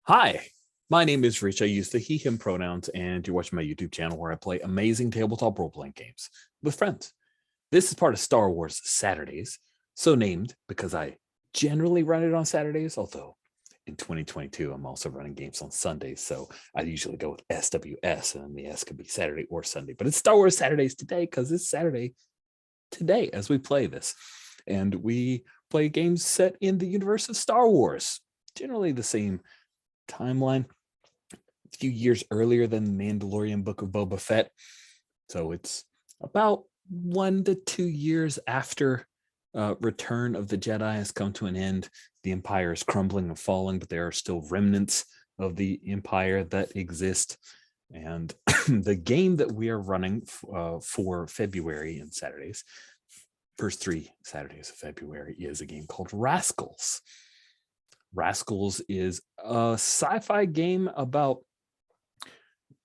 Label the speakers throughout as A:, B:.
A: Hi, my name is Rich. I use the he, him pronouns, and you're watching my YouTube channel where I play amazing tabletop role-playing games with friends. This is part of Star Wars Saturdays, so named because I generally run it on Saturdays, although in 2022, I'm also running games on Sundays, so I usually go with SWS, and the S could be Saturday or Sunday, but it's Star Wars Saturdays today because it's Saturday today as we play this. And we play games set in the universe of Star Wars, generally the same timeline, a few years earlier than the Mandalorian Book of Boba Fett. So it's about 1 to 2 years after Return of the Jedi has come to an end. The Empire is crumbling and falling, but there are still remnants of the Empire that exist. And the game that we are running for February and Saturdays, first 3 Saturdays of February, is a game called Rascals. Rascals is a sci-fi game about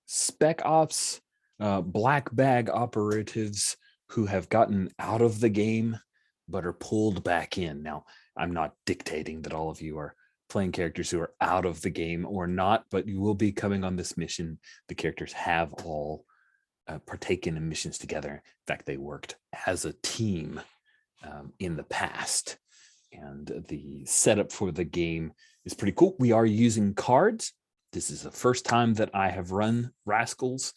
A: spec ops, black bag operatives who have gotten out of the game but are pulled back in. Now, I'm not dictating that all of you are playing characters who are out of the game or not, but you will be coming on this mission. The characters have all partaken in missions together. In fact, they worked as a team in the past. And the setup for the game is pretty cool. We are using cards. This is the first time that I have run Rascals.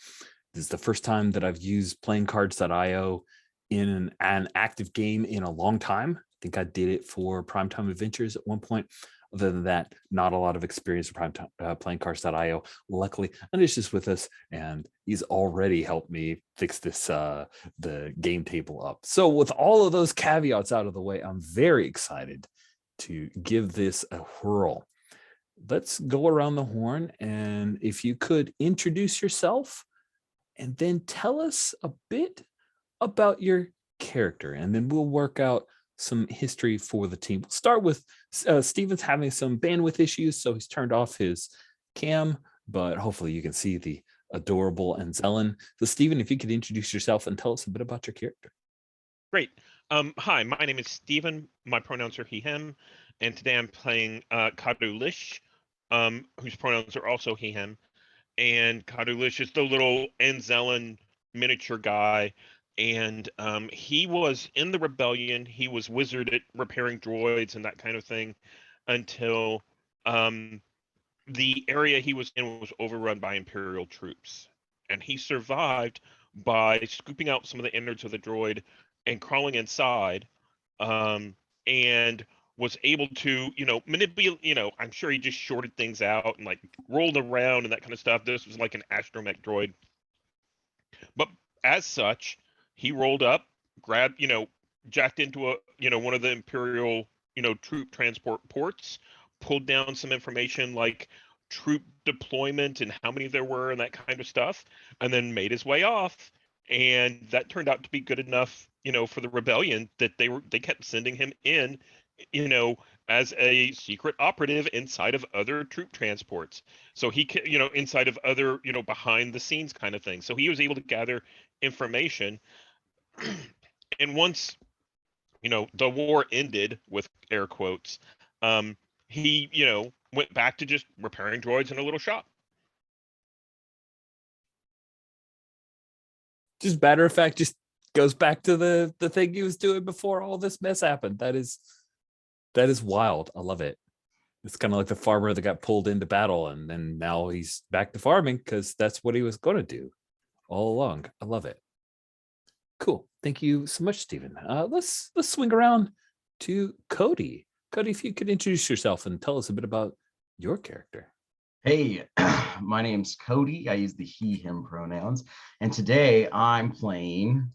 A: This is the first time that I've used playingcards.io in an active game in a long time. I think I did it for Primetime Adventures at one point. Other than that, not a lot of experience with playingcards.io. Luckily, Anish is with us, and he's already helped me fix this the game table up. So with all of those caveats out of the way, I'm very excited to give this a whirl. Let's go around the horn, and if you could introduce yourself and then tell us a bit about your character, and then we'll work out some history for the team. We'll start with Steven's having some bandwidth issues, so he's turned off his cam, but hopefully you can see the adorable Anzellan. So Steven, if you could introduce yourself and tell us a bit about your character.
B: Great. Hi, my name is Steven. My pronouns are he, him, and today I'm playing Kadu Lish, whose pronouns are also he, him. And Kadu Lish is the little Anzellan miniature guy, and he was in the rebellion. He was wizard at repairing droids and that kind of thing until the area he was in was overrun by Imperial troops. And he survived by scooping out some of the innards of the droid and crawling inside, and was able to, manipulate, I'm sure he just shorted things out and like rolled around and that kind of stuff. This was like an astromech droid. But as such, he rolled up, grabbed, jacked into one of the Imperial, troop transport ports, pulled down some information like troop deployment and how many there were and that kind of stuff, and then made his way off. And that turned out to be good enough, for the rebellion that they kept sending him in, as a secret operative inside of other troop transports. So he, inside of other, behind the scenes kind of thing. So he was able to gather information. And once, the war ended, with air quotes, he, went back to just repairing droids in a little shop.
A: Just matter of fact, just goes back to the thing he was doing before all this mess happened. That is wild. I love it. It's kind of like the farmer that got pulled into battle, and then now he's back to farming because that's what he was going to do all along. I love it. Cool. Thank you so much, Stephen. Let's swing around to Cody. Cody, if you could introduce yourself and tell us a bit about your character.
C: Hey, my name's Cody. I use the he, him pronouns. And today I'm playing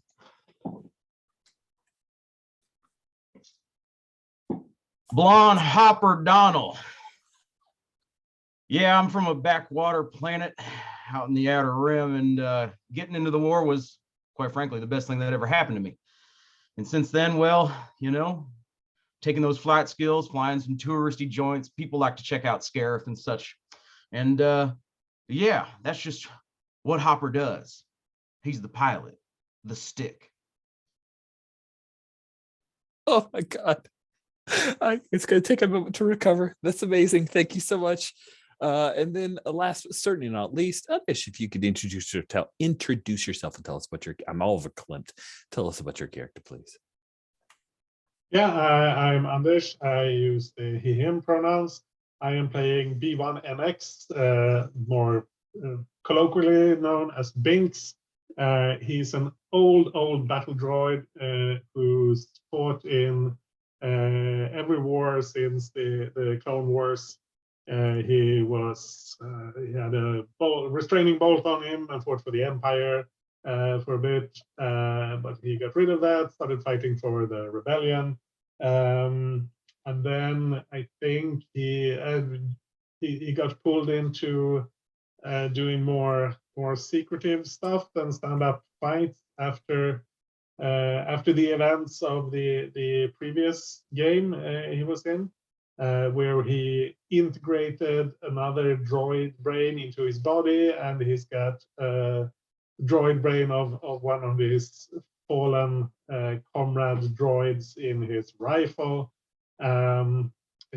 C: Blonde Hopper Donald. Yeah, I'm from a backwater planet out in the outer rim, and getting into the war was, quite frankly, the best thing that ever happened to me. And since then, well, taking those flight skills, flying some touristy joints, people like to check out Scarif and such. And yeah, that's just what Hopper does. He's the pilot, the stick.
A: Oh my God. It's going to take a moment to recover. That's amazing. Thank you so much. And then last but certainly not least, Anish, if you could introduce yourself and tell us about I'm all verklempt. Tell us about your character, please.
D: Yeah, I'm Anders. I use the he, him pronouns. I am playing B1NX, more colloquially known as Binks. He's an old battle droid who's fought in every war since the Clone Wars. He had a restraining bolt on him and fought for the Empire for a bit, but he got rid of that, started fighting for the rebellion. And then I think he got pulled into doing more secretive stuff than stand-up fights after the events of the previous game he was in, where he integrated another droid brain into his body, and he's got droid brain of one of his fallen comrade droids in his rifle. I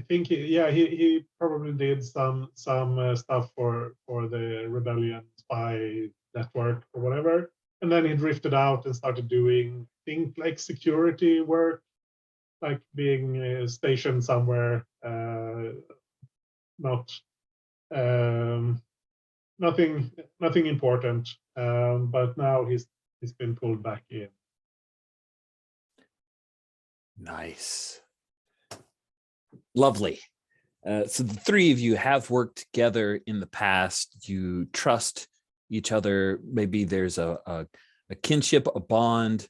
D: think he probably did some stuff for the rebellion spy network or whatever, and then he drifted out and started doing things like security work, like being stationed somewhere, nothing important, but now he's been pulled back in.
A: Nice. Lovely. So the three of you have worked together in the past. You trust each other. Maybe there's a kinship, a bond.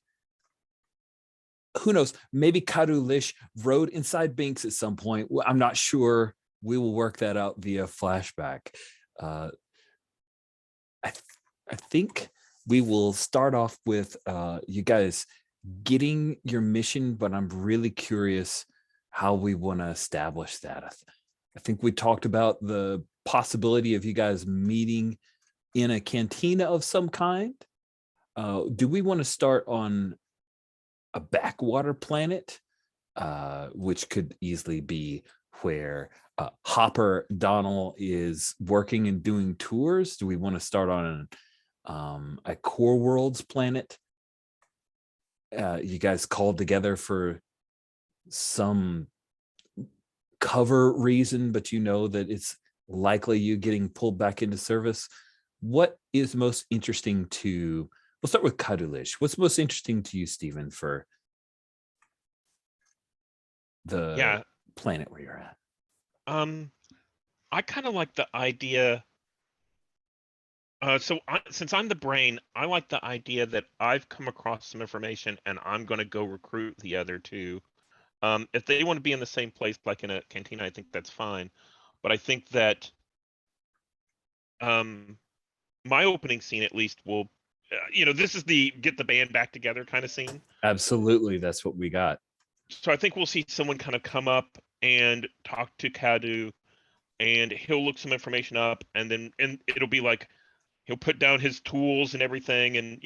A: Who knows? Maybe Kadu Lish rode inside Binks at some point. I'm not sure. We will work that out via flashback. I think we will start off with you guys getting your mission, but I'm really curious how we want to establish that. I think we talked about the possibility of you guys meeting in a cantina of some kind. Do we want to start on a backwater planet, which could easily be where Hopper Donnell is working and doing tours? Do we want to start on a Core Worlds planet? You guys called together for some cover reason, but you know that it's likely you getting pulled back into service. What is most interesting to, we'll start with Kadulish. What's most interesting to you, Stephen, for the planet where you're at?
B: I kind of like the idea. Since I'm the brain, I like the idea that I've come across some information and I'm going to go recruit the other two. If they want to be in the same place, like in a cantina, I think that's fine. But I think that my opening scene, at least, will, this is the get the band back together kind of scene.
A: Absolutely. That's what we got.
B: So I think we'll see someone kind of come up and talk to Kadu, and he'll look some information up, and it'll be like, he'll put down his tools and everything and,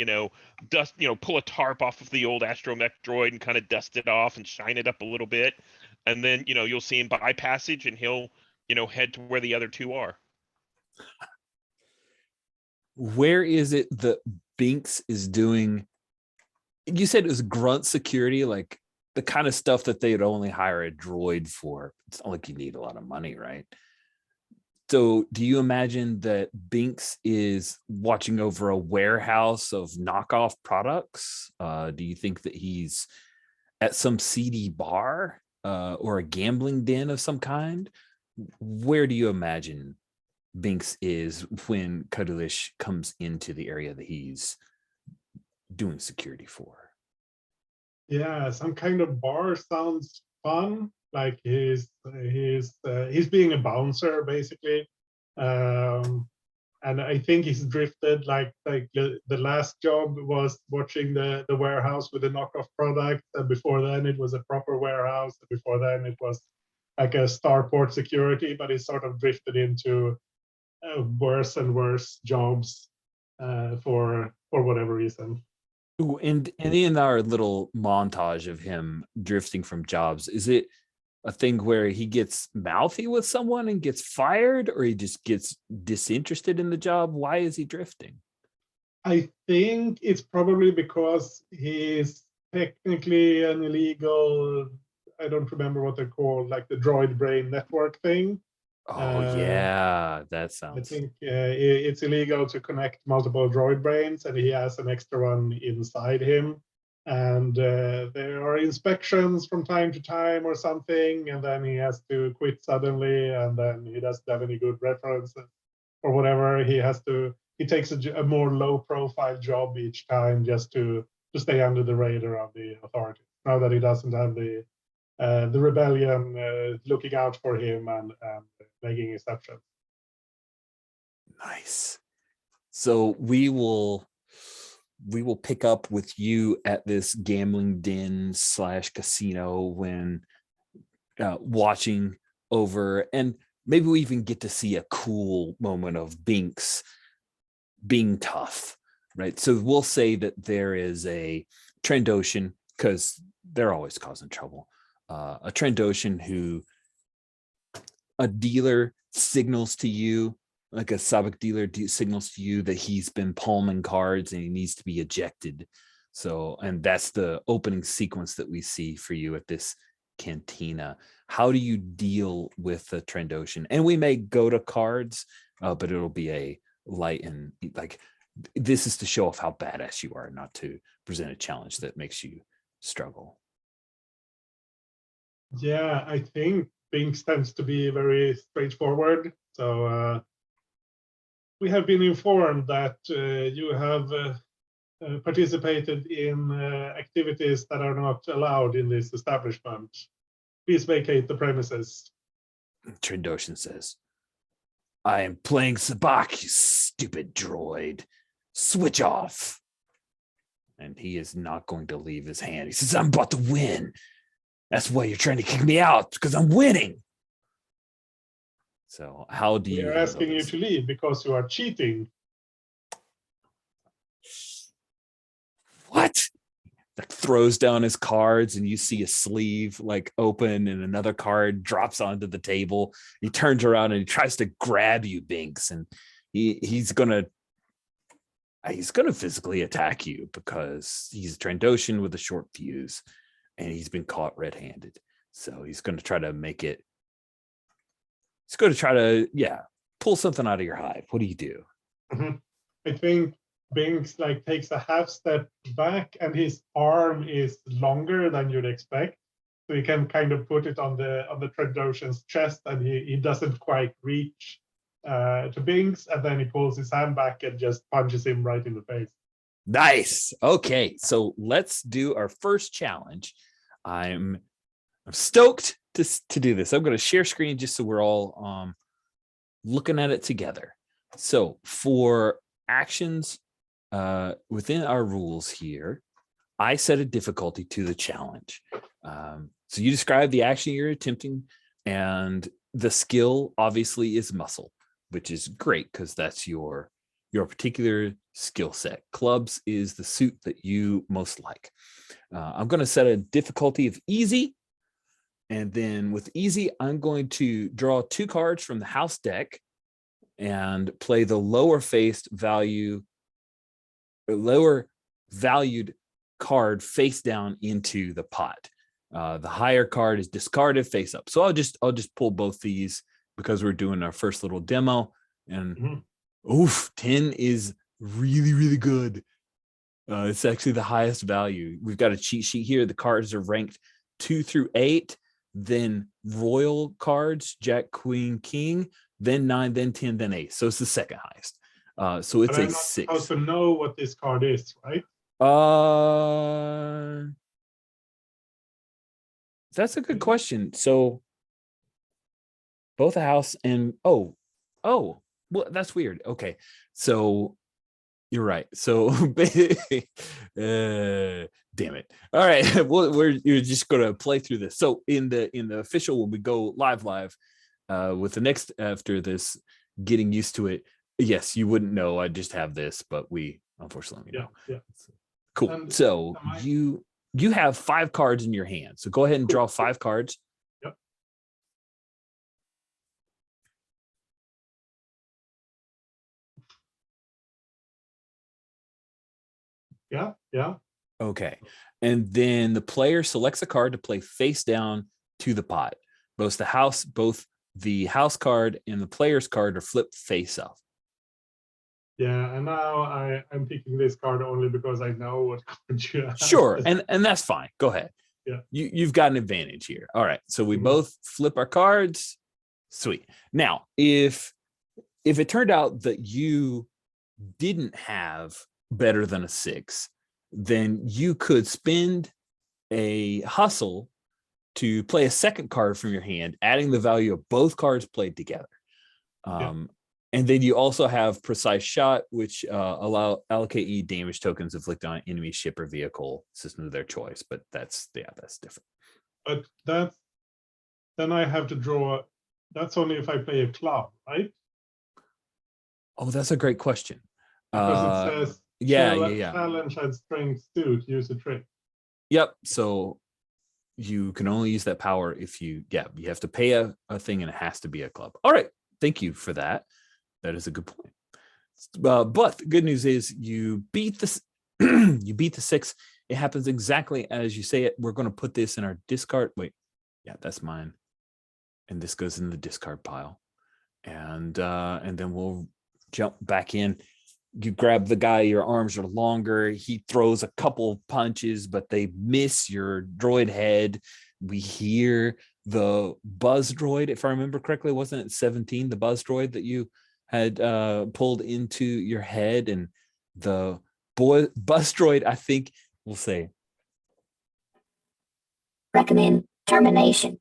B: dust, pull a tarp off of the old astromech droid and kind of dust it off and shine it up a little bit. And then, you'll see him by passage and he'll, head to where the other two are.
A: Where is it that Binks is doing? You said it was grunt security, like the kind of stuff that they'd only hire a droid for. It's not like you need a lot of money, right? So do you imagine that Binks is watching over a warehouse of knockoff products? Do you think that he's at some seedy bar or a gambling den of some kind? Where do you imagine Binks is when Kadulish comes into the area that he's doing security for?
D: Yeah, some kind of bar sounds fun. Like he's being a bouncer basically, and I think he's drifted. Like the last job was watching the warehouse with the knockoff product, and before then it was a proper warehouse. And before then it was like a starport security, but he sort of drifted into worse and worse jobs for whatever reason.
A: Ooh, and in our little montage of him drifting from jobs, is it a thing where he gets mouthy with someone and gets fired, or he just gets disinterested in the job? Why is he drifting?
D: I think it's probably because he's technically an illegal, I don't remember what they're called, like the droid brain network thing.
A: Oh yeah, that
D: I
A: sounds.
D: think it's illegal to connect multiple droid brains, and he has an extra one inside him. And there are inspections from time to time or something, and then he has to quit suddenly, and then he doesn't have any good references or whatever. He takes a more low profile job each time just to stay under the radar of the authorities. Now that he doesn't have the rebellion looking out for him and making exceptions.
A: Nice. So we will pick up with you at this gambling den / casino when watching over, and maybe we even get to see a cool moment of Binks being tough, right? So we'll say that there is a Trandoshan, because they're always causing trouble. A Trandoshan who a dealer signals to you, like a Sabak dealer signals to you that he's been palming cards and he needs to be ejected. So, and that's the opening sequence that we see for you at this cantina. How do you deal with the Trandoshan? And we may go to cards, but it'll be a light, and like, this is to show off how badass you are, not to present a challenge that makes you struggle.
D: Yeah, I think Binks tends to be very straightforward. So we have been informed that you have participated in activities that are not allowed in this establishment. Please vacate the premises.
A: Trandoshan says, I am playing Sabak, you stupid droid. Switch off. And he is not going to leave his hand. He says, I'm about to win. That's why you're trying to kick me out, because I'm winning. So how do you?
D: We are asking you to leave because you are cheating.
A: What? Like, throws down his cards, and you see a sleeve like open, and another card drops onto the table. He turns around and he tries to grab you, Binks, and he's gonna physically attack you because he's a Trandoshan with a short fuse, and he's been caught red-handed. So he's going to try to make it. He's going to try to, pull something out of your hide. What do you do?
D: Mm-hmm. I think Binks takes a half step back, and his arm is longer than you'd expect. So he can kind of put it on the Trandoshan's chest, and he doesn't quite reach to Binks, and then he pulls his hand back and just punches him right in the face.
A: Nice. Okay, so let's do our first challenge. I'm stoked to do this. I'm going to share screen just so we're all looking at it together. So for actions within our rules here, I set a difficulty to the challenge. So you describe the action you're attempting, and the skill obviously is muscle, which is great because that's your particular skill set. Clubs is the suit that you most like. I'm going to set a difficulty of easy. And then with easy, I'm going to draw 2 cards from the house deck and play the lower valued card face down into the pot. The higher card is discarded face up. So I'll just pull both these because we're doing our first little demo. And 10 is really, really good. It's actually the highest value. We've got a cheat sheet here. The cards are ranked 2 through 8, then royal cards, Jack, Queen, King, then 9, then 10, then 8. So it's the second highest. So it's a 6.
D: How to know what this card is, right?
A: That's a good question. So both a house and well, that's weird. Okay, so you're right. So damn it. All right, you're just gonna play through this. So in the official, when we go live with the next after this, getting used to it. Yes, you wouldn't know. I just have this, but we unfortunately know.
D: Yeah.
A: Cool.
D: And
A: so you have 5 cards in your hand. So go ahead and draw 5 cards.
D: Yep. Yeah.
A: Okay. And then the player selects a card to play face down to the pot. Both the house card and the player's card are flipped face up.
D: Yeah, and now I'm picking this card only because I know what card you have.
A: Sure, and that's fine. Go ahead.
D: Yeah.
A: You've got an advantage here. All right. So we
D: Mhm.
A: both flip our cards. Sweet. Now, if it turned out that you didn't have better than a 6, then you could spend a hustle to play a second card from your hand, adding the value of both cards played together. And then you also have precise shot, which allocate E damage tokens inflicted on enemy ship or vehicle system of their choice. But that's different.
D: But then I have to draw. That's only if I play a club, right?
A: Oh, that's a great question.
D: Because it says challenge and strength suit, use a trick.
A: Yep. So you can only use that power if you have to pay a thing, and it has to be a club. All right. Thank you for that. That is a good point. But the good news is you beat the 6. It happens exactly as you say it. We're going to put this in our discard. Wait, yeah, that's mine. And this goes in the discard pile. And then we'll jump back in. You grab the guy, your arms are longer. He throws a couple of punches, but they miss your droid head. We hear the buzz droid, if I remember correctly, wasn't it 17, the buzz droid that you had pulled into your head? And the buzz droid, I think, will say,
E: recommend termination.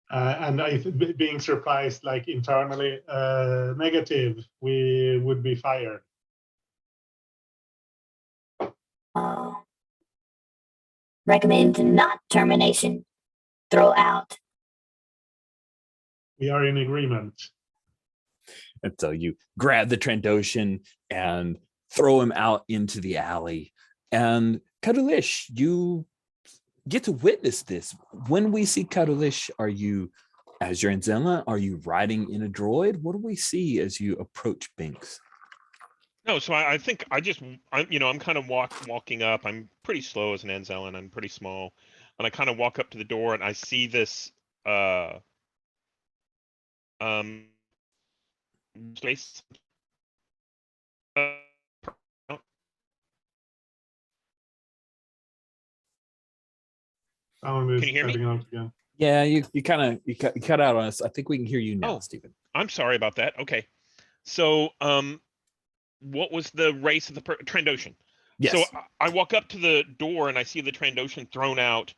D: And being surprised, like internally, negative, we would be fired.
E: Recommend not termination. Throw out.
D: We are in agreement.
A: and so you grab the Trandoshan and throw him out into the alley. And Karulish, you get to witness this. When we see Karulish, are you, as you're in Zenla, are you riding in a droid? What do we see as you approach Binks?
B: No, so I think I'm kind of walking up. I'm pretty slow as an Anzellan. I'm pretty small, and I kind of walk up to the door, and I see this space.
D: Can
B: you hear me?
D: Out again.
A: Yeah, you cut out on us. I think we can hear you now, Stephen.
B: I'm sorry about that. Okay, so what was the race of the Trandoshan?
A: Yes.
B: So I walk up to the door and I see the Trandoshan thrown out,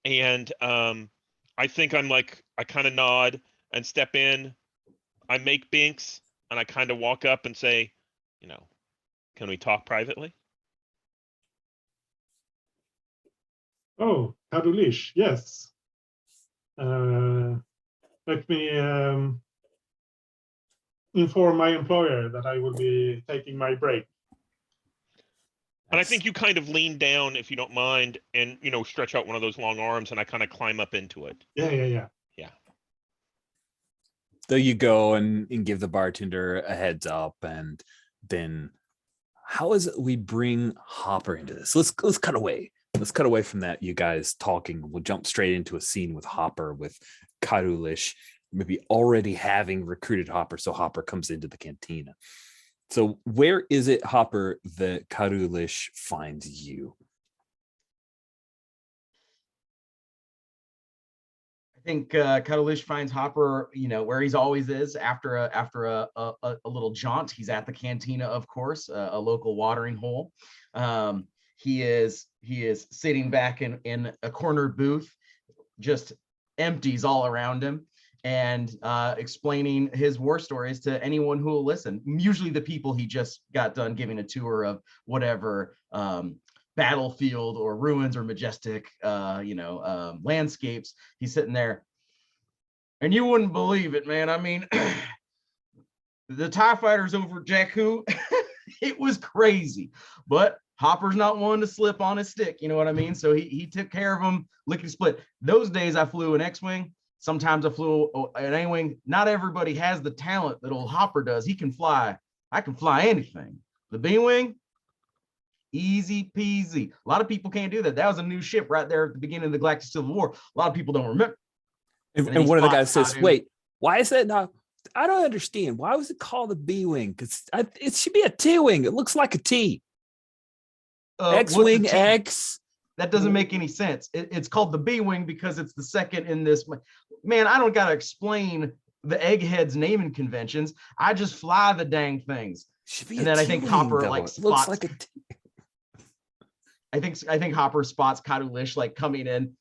B: and I think I kind of nod and step in. I make Binks and I kind of walk up and say, can we talk privately?
D: Oh, Karulish, yes. Let me inform my employer that I will be taking my break.
B: And I think you kind of lean down, if you don't mind, and stretch out one of those long arms, and I kind of climb up into it.
D: Yeah.
A: There you go, and give the bartender a heads up, and then how is it we bring Hopper into this? Let's cut away. Let's cut away from that, you guys talking. We'll jump straight into a scene with Hopper, with Karulish, maybe already having recruited Hopper, so Hopper comes into the cantina. So where is it, Hopper, that Karulish finds you?
C: I think Karulish finds Hopper, where he's always is after a little jaunt. He's at the cantina, of course, a local watering hole. He is sitting back in a cornered booth, just empties all around him, and explaining his war stories to anyone who will listen. Usually the people he just got done giving a tour of whatever battlefield or ruins or majestic landscapes. He's sitting there, and you wouldn't believe it, man. I mean, the TIE fighters over Jakku, it was crazy, but Hopper's not one to slip on his stick, you know what I mean? So he took care of them lickety split. Those days I flew an X-Wing. Sometimes I flew an A-Wing. Not everybody has the talent that old Hopper does. He can fly I can fly anything. The B-Wing, easy peasy. A lot of people can't do that. That was a new ship right there at the beginning of the Galactic Civil War. A lot of people don't remember.
A: And one of the guys says,
C: Kadu.
A: wait, why is that not? I don't understand. Why was it called a B-Wing? Because it should be a T-Wing. It looks like a T. X-Wing,
C: what's a T?
A: X.
C: That doesn't make any sense. It's called the B-Wing because it's the second in this. Man, I don't got to explain the Eggheads naming conventions. I just fly the dang things. And then I think Hopper like spots.
A: Looks like a T.
C: I think Hopper spots Kadu Lish like coming in.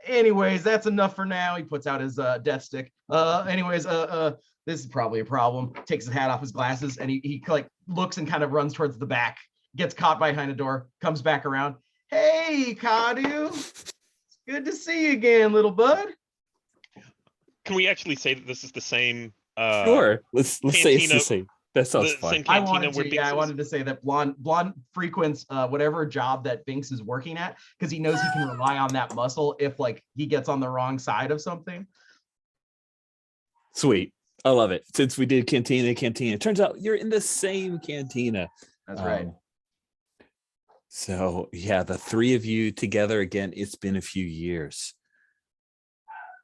C: Anyways, that's enough for now. He puts out his death stick. This is probably a problem. Takes his hat off, his glasses, and he like looks and kind of runs towards the back. Gets caught behind a door. Comes back around. Hey, Kadu. It's good to see you again, little bud.
B: Can we actually say that this is the same?
A: Sure. Let's say it's the same. That sounds fun.
C: I wanted to say that Blonde frequents whatever job that Binks is working at because he knows he can rely on that muscle if like he gets on the wrong side of something.
A: Sweet. I love it. Since we did cantina, it turns out you're in the same cantina.
C: That's right.
A: So yeah, the three of you together again, it's been a few years.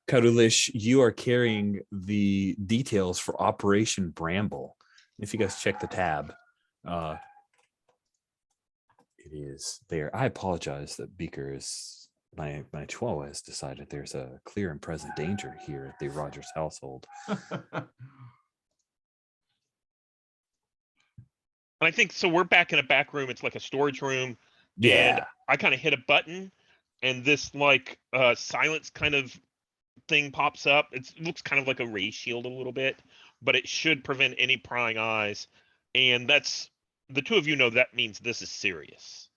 A: Kadu Lish, you are carrying the details for Operation Bramble. If you guys check the tab, it is there. I apologize that Beaker is my Chihuahua has decided there's a clear and present danger here at the Rogers household.
B: And I think so. We're back in a back room. It's like a storage room.
A: Yeah.
B: And I kind of hit a button, and this like silence kind of thing pops up. It looks kind of like a ray shield a little bit, but it should prevent any prying eyes. And that's the two of you know that means this is serious.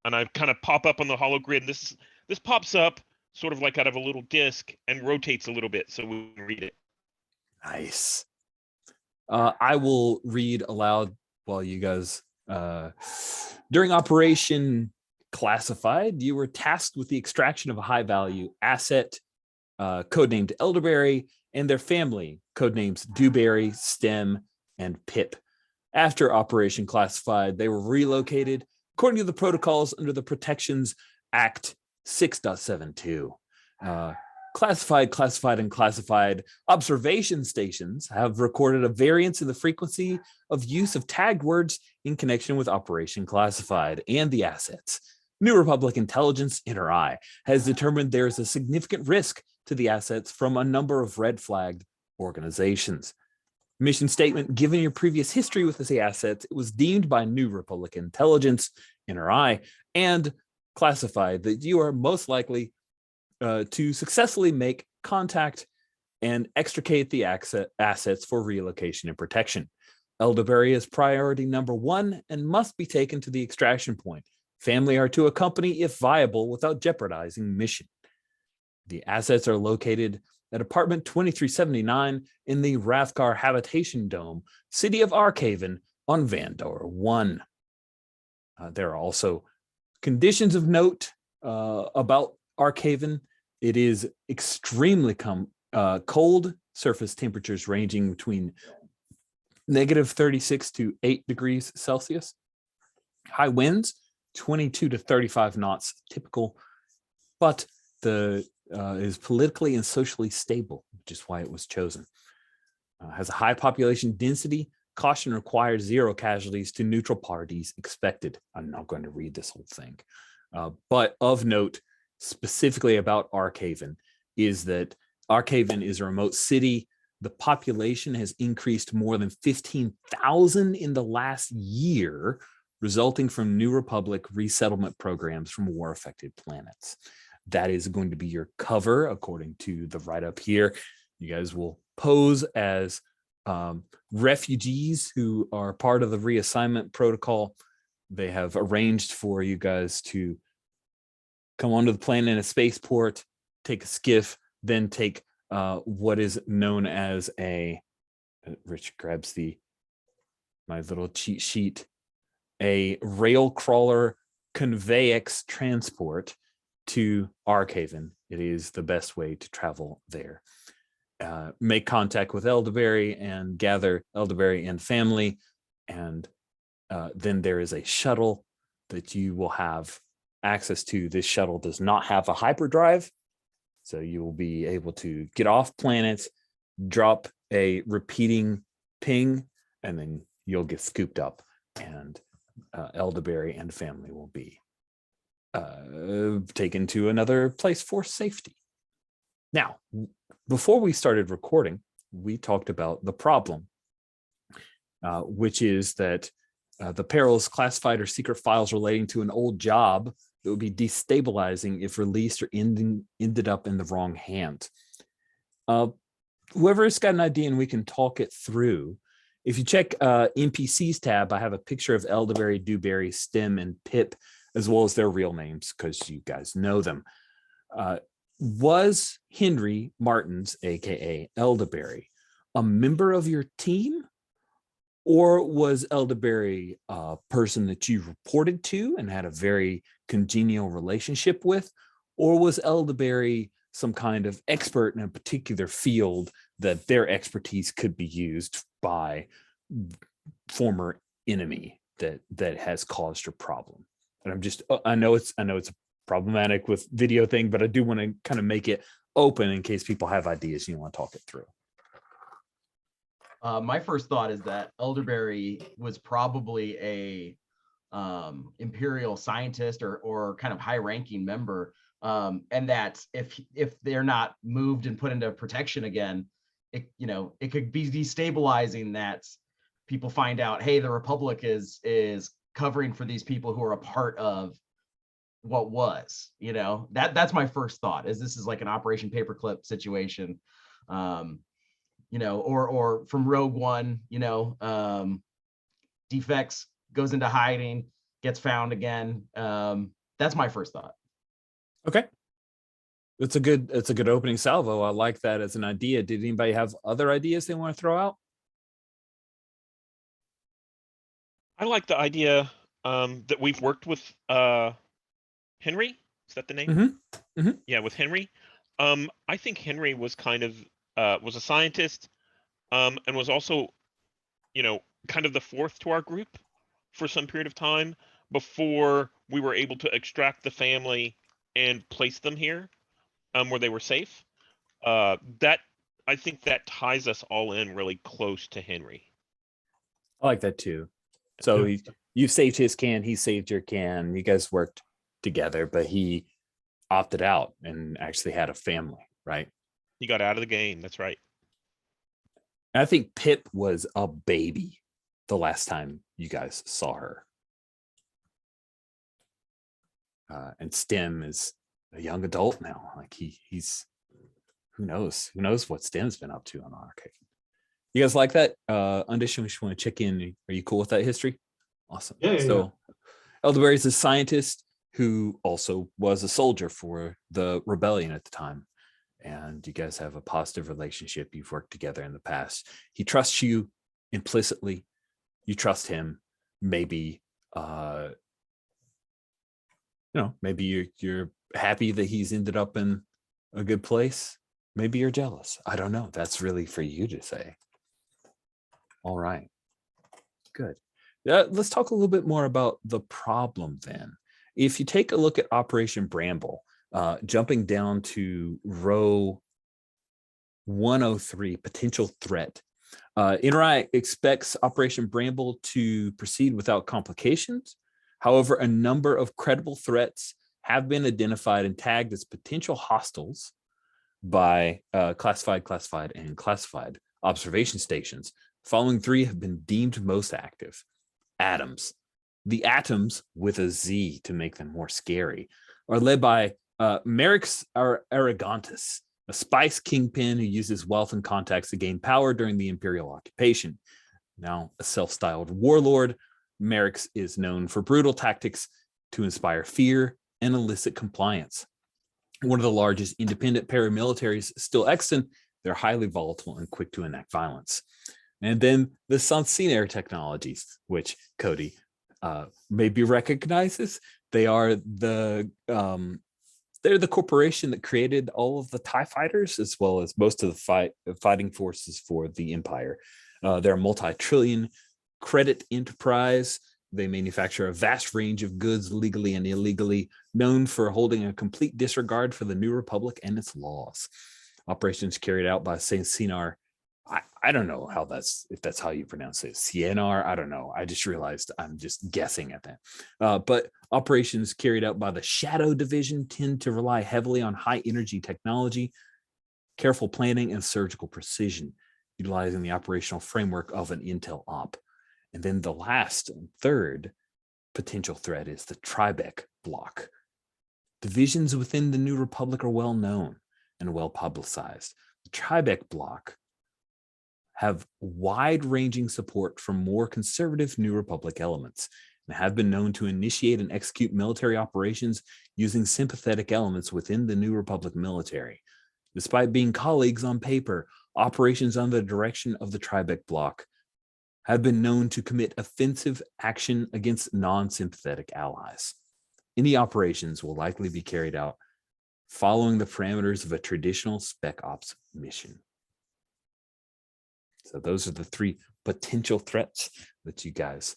B: And I kind of pop up on the hologrid. This pops up sort of like out of a little disc and rotates a little bit so we can read it.
A: Nice. I will read aloud while you guys. During Operation Classified, you were tasked with the extraction of a high-value asset, codenamed Elderberry, and their family, codenames Dewberry, Stem, and Pip. After Operation Classified, they were relocated according to the protocols under the Protections Act 6.72. Classified, and classified observation stations have recorded a variance in the frequency of use of tagged words in connection with Operation Classified and the assets. New Republic Intelligence, NRI, has determined there is a significant risk to the assets from a number of red flagged organizations. Mission statement: given your previous history with the assets, it was deemed by New Republic Intelligence, NRI, and classified that you are most likely to successfully make contact and extricate the assets for relocation and protection. Elderberry is priority number 1 and must be taken to the extraction point. Family are to accompany if viable without jeopardizing mission. The assets are located at apartment 2379 in the Rathgar Habitation Dome, city of Arkhaven on Vandor 1. There are also conditions of note about Arkhaven. It is extremely cold, surface temperatures ranging between -36 to 8 degrees Celsius. High winds, 22 to 35 knots, typical, but is politically and socially stable, which is why it was chosen. Has a high population density. Caution required, 0 casualties to neutral parties expected. I'm not going to read this whole thing. But of note, specifically about Arkhaven, is that Arkhaven is a remote city. The population has increased more than 15,000 in the last year, resulting from New Republic resettlement programs from war-affected planets. That is going to be your cover, according to the write-up here. You guys will pose as refugees who are part of the reassignment protocol. They have arranged for you guys to come onto the planet in a spaceport, take a skiff, then take what is known as a, Rich grabs my little cheat sheet, a rail crawler conveyex transport to Arkhaven. It is the best way to travel there. make contact with elderberry and gather elderberry and family. And then there is a shuttle that you will have access to. This shuttle does not have a hyperdrive, so you will be able to get off planet, drop a repeating ping, and then you'll get scooped up, and elderberry and family will be taken to another place for safety. Now, before we started recording, we talked about the problem, which is that the perils, classified or secret files relating to an old job that would be destabilizing if released or ended up in the wrong hands. Whoever's got an idea and we can talk it through. If you check NPCs tab, I have a picture of Elderberry, Dewberry, Stem, and Pip, as well as their real names, because you guys know them. Was Henry Martins, aka Elderberry, a member of your team? Or was Elderberry a person that you reported to and had a very congenial relationship with? Or was Elderberry some kind of expert in a particular field that their expertise could be used by former enemy that has caused your problem? And I'm just, I know it's problematic with video thing, but I do want to kind of make it open in case people have ideas and you want to talk it through.
C: My first thought is that Elderberry was probably a imperial scientist or kind of high-ranking member, and that if they're not moved and put into protection again, it could be destabilizing. That people find out, hey, the Republic is covering for these people who are a part of what was. That's my first thought. Is this is like an Operation Paperclip situation. Or from Rogue One, defects, goes into hiding, gets found again. That's my first thought.
A: Okay. It's a good opening salvo. I like that as an idea. Did anybody have other ideas they want to throw out?
B: I like the idea that we've worked with Henry. Is that the name?
A: Mm-hmm. Mm-hmm.
B: Yeah, with Henry. I think Henry was kind of was a scientist, and was also, kind of the fourth to our group for some period of time before we were able to extract the family and place them here, where they were safe. That I think that ties us all in really close to Henry.
A: I like that too. So you saved his can, he saved your can. You guys worked together, but he opted out and actually had a family, right?
B: He got out of the game. That's right.
A: And I think Pip was a baby the last time you guys saw her. And Stem is a young adult now. Like he's who knows what Stem's been up to on Arcade. You guys like that? Undish, we just want to check in. Are you cool with that history? Awesome.
D: Yeah.
A: Elderberry is a scientist who also was a soldier for the rebellion at the time. And you guys have a positive relationship. You've worked together in the past. He trusts you implicitly. You trust him. Maybe, maybe you're happy that he's ended up in a good place. Maybe you're jealous. I don't know. That's really for you to say. All right. Good. Let's talk a little bit more about the problem then. If you take a look at Operation Bramble, jumping down to row 103, potential threat. NRI expects Operation Bramble to proceed without complications. However, a number of credible threats have been identified and tagged as potential hostiles by classified, and classified observation stations. Following three have been deemed most active. Atoms. The Atoms, with a Z to make them more scary, are led by Merix Arrogantus, a spice kingpin who uses wealth and contacts to gain power during the Imperial occupation. Now a self-styled warlord, Merix is known for brutal tactics to inspire fear and elicit compliance. One of the largest independent paramilitaries still extant, they're highly volatile and quick to enact violence. And then the Sansinair technologies, which Cody maybe recognizes. They are the They're the corporation that created all of the TIE fighters, as well as most of the fighting forces for the Empire. They're a multi-trillion credit enterprise. They manufacture a vast range of goods legally and illegally, known for holding a complete disregard for the New Republic and its laws. Operations carried out by Saint Sinar. I don't know if that's how you pronounce it. CNR, I don't know. I just realized I'm just guessing at that. But operations carried out by the Shadow Division tend to rely heavily on high energy technology, careful planning, and surgical precision, utilizing the operational framework of an intel op. And then the last and third potential threat is the Tribec block. Divisions within the New Republic are well known and well publicized. The Tribec block have wide-ranging support from more conservative New Republic elements and have been known to initiate and execute military operations using sympathetic elements within the New Republic military. Despite being colleagues on paper, operations under the direction of the Tribec bloc have been known to commit offensive action against non-sympathetic allies. Any operations will likely be carried out following the parameters of a traditional Spec Ops mission. So those are the three potential threats that you guys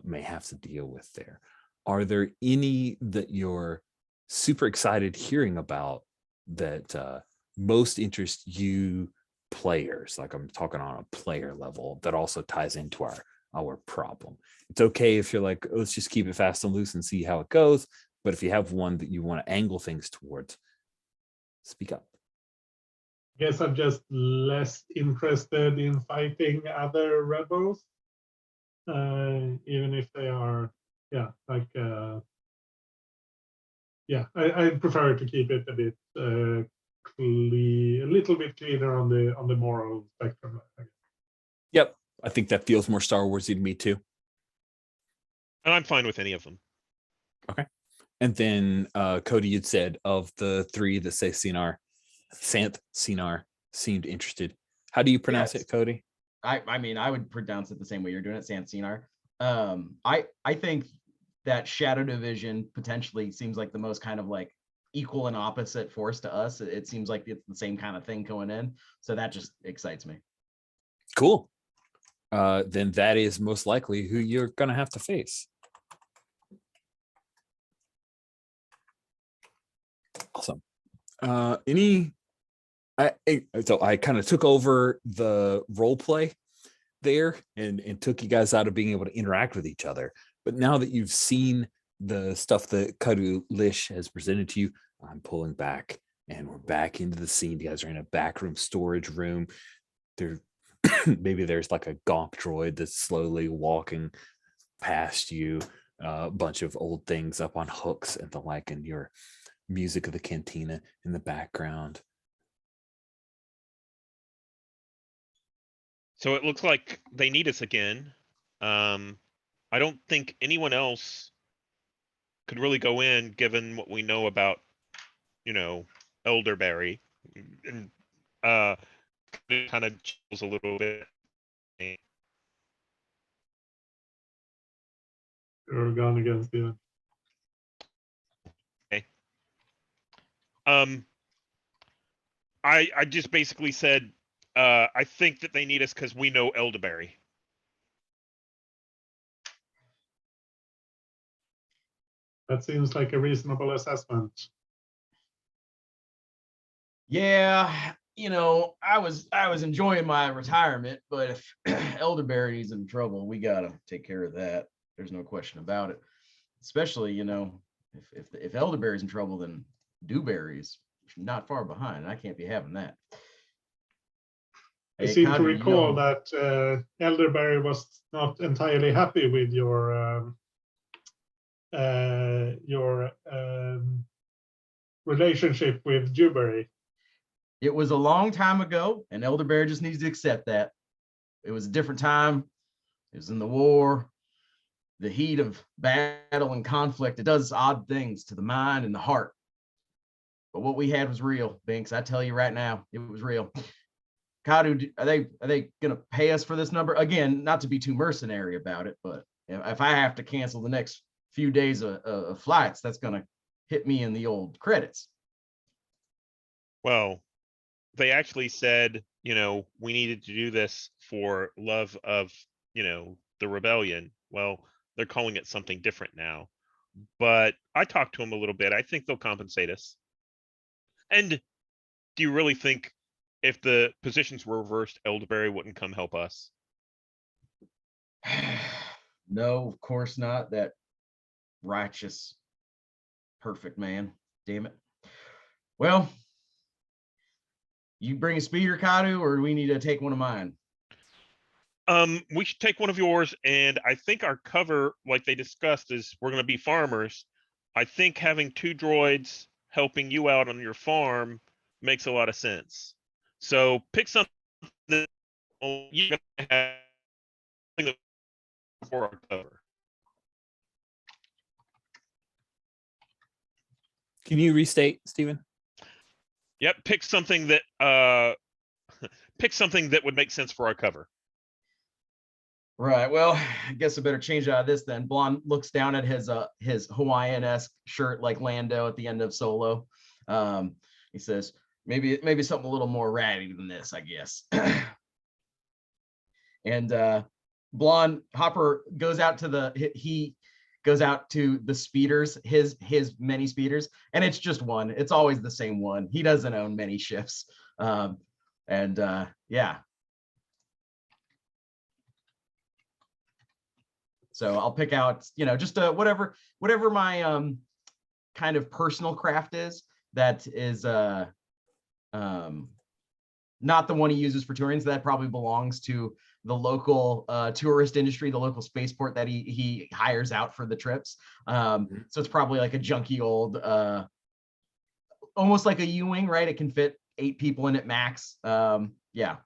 A: may have to deal with there. Are there any that you're super excited hearing about that most interest you players? Like, I'm talking on a player level that also ties into our problem. It's okay if you're like, let's just keep it fast and loose and see how it goes. But if you have one that you want to angle things towards, speak up.
D: Guess I'm just less interested in fighting other rebels, even if they are, I prefer to keep it a bit a little bit cleaner on the moral spectrum.
A: Yep, I think that feels more Star Warsy to me too.
B: And I'm fine with any of them.
A: Okay. And then Cody, you'd said of the three that say Sant Sinar seemed interested. How do you pronounce it, Cody?
C: I mean, I would pronounce it the same way you're doing it, Sant Sinar. I think that Shadow Division potentially seems like the most kind of like equal and opposite force to us. It seems like it's the same kind of thing going in. So that just excites me.
A: Cool. Then that is most likely who you're going to have to face. Awesome. So I kind of took over the role play there and took you guys out of being able to interact with each other. But now that you've seen the stuff that Kadu Lish has presented to you, I'm pulling back and we're back into the scene. You guys are in a backroom storage room. There, maybe there's like a Gomp droid that's slowly walking past you, a bunch of old things up on hooks and the like, and your music of the cantina in the background.
B: So it looks like they need us again. I don't think anyone else could really go in, given what we know about, elderberry, and it kind of chills a little bit.
D: You're gone again, Steven.
B: Okay. I just basically said, I think that they need us because we know elderberry.
D: That seems like a reasonable assessment.
C: Yeah, I was enjoying my retirement, but if elderberry's in trouble, we gotta take care of that. There's no question about it. Especially, if elderberry's in trouble, then dewberry's not far behind. I can't be having that.
D: I seem to recall that elderberry was not entirely happy with your relationship with dewberry.
C: It was a long time ago, and elderberry just needs to accept that. It was a different time. It was in the war, the heat of battle and conflict. It does odd things to the mind and the heart. But what we had was real, Binks. I tell you right now, it was real. Kadu, are they gonna pay us for this number? Again, not to be too mercenary about it, but if I have to cancel the next few days of flights, that's gonna hit me in the old credits.
B: Well, they actually said, we needed to do this for love of, the rebellion. Well, they're calling it something different now. But I talked to them a little bit. I think they'll compensate us. And do you really think if the positions were reversed, Elderberry wouldn't come help us?
C: No, of course not. That righteous, perfect man. Damn it. Well, you bring a speeder, Kadu, or do we need to take one of mine?
B: We should take one of yours, and I think our cover, like they discussed, is we're going to be farmers. I think having 2 droids helping you out on your farm makes a lot of sense. So pick something that you're going to have for our cover.
A: Can you restate, Stephen?
B: Yep, pick something that would make sense for our cover.
C: Right. Well, I guess I better change out of this then. Blonde looks down at his Hawaiian-esque shirt like Lando at the end of Solo. He says, maybe something a little more ratty than this, I guess. And Blonde Hopper goes out to the speeders, his many speeders, and it's just one. It's always the same one. He doesn't own many shifts. Yeah. So I'll pick out, just whatever my kind of personal craft is that is not the one he uses for touring. So that probably belongs to the local tourist industry, the local spaceport that he hires out for the trips. So it's probably like a junky old, almost like a U-wing, right? It can fit 8 people in it max. Yeah,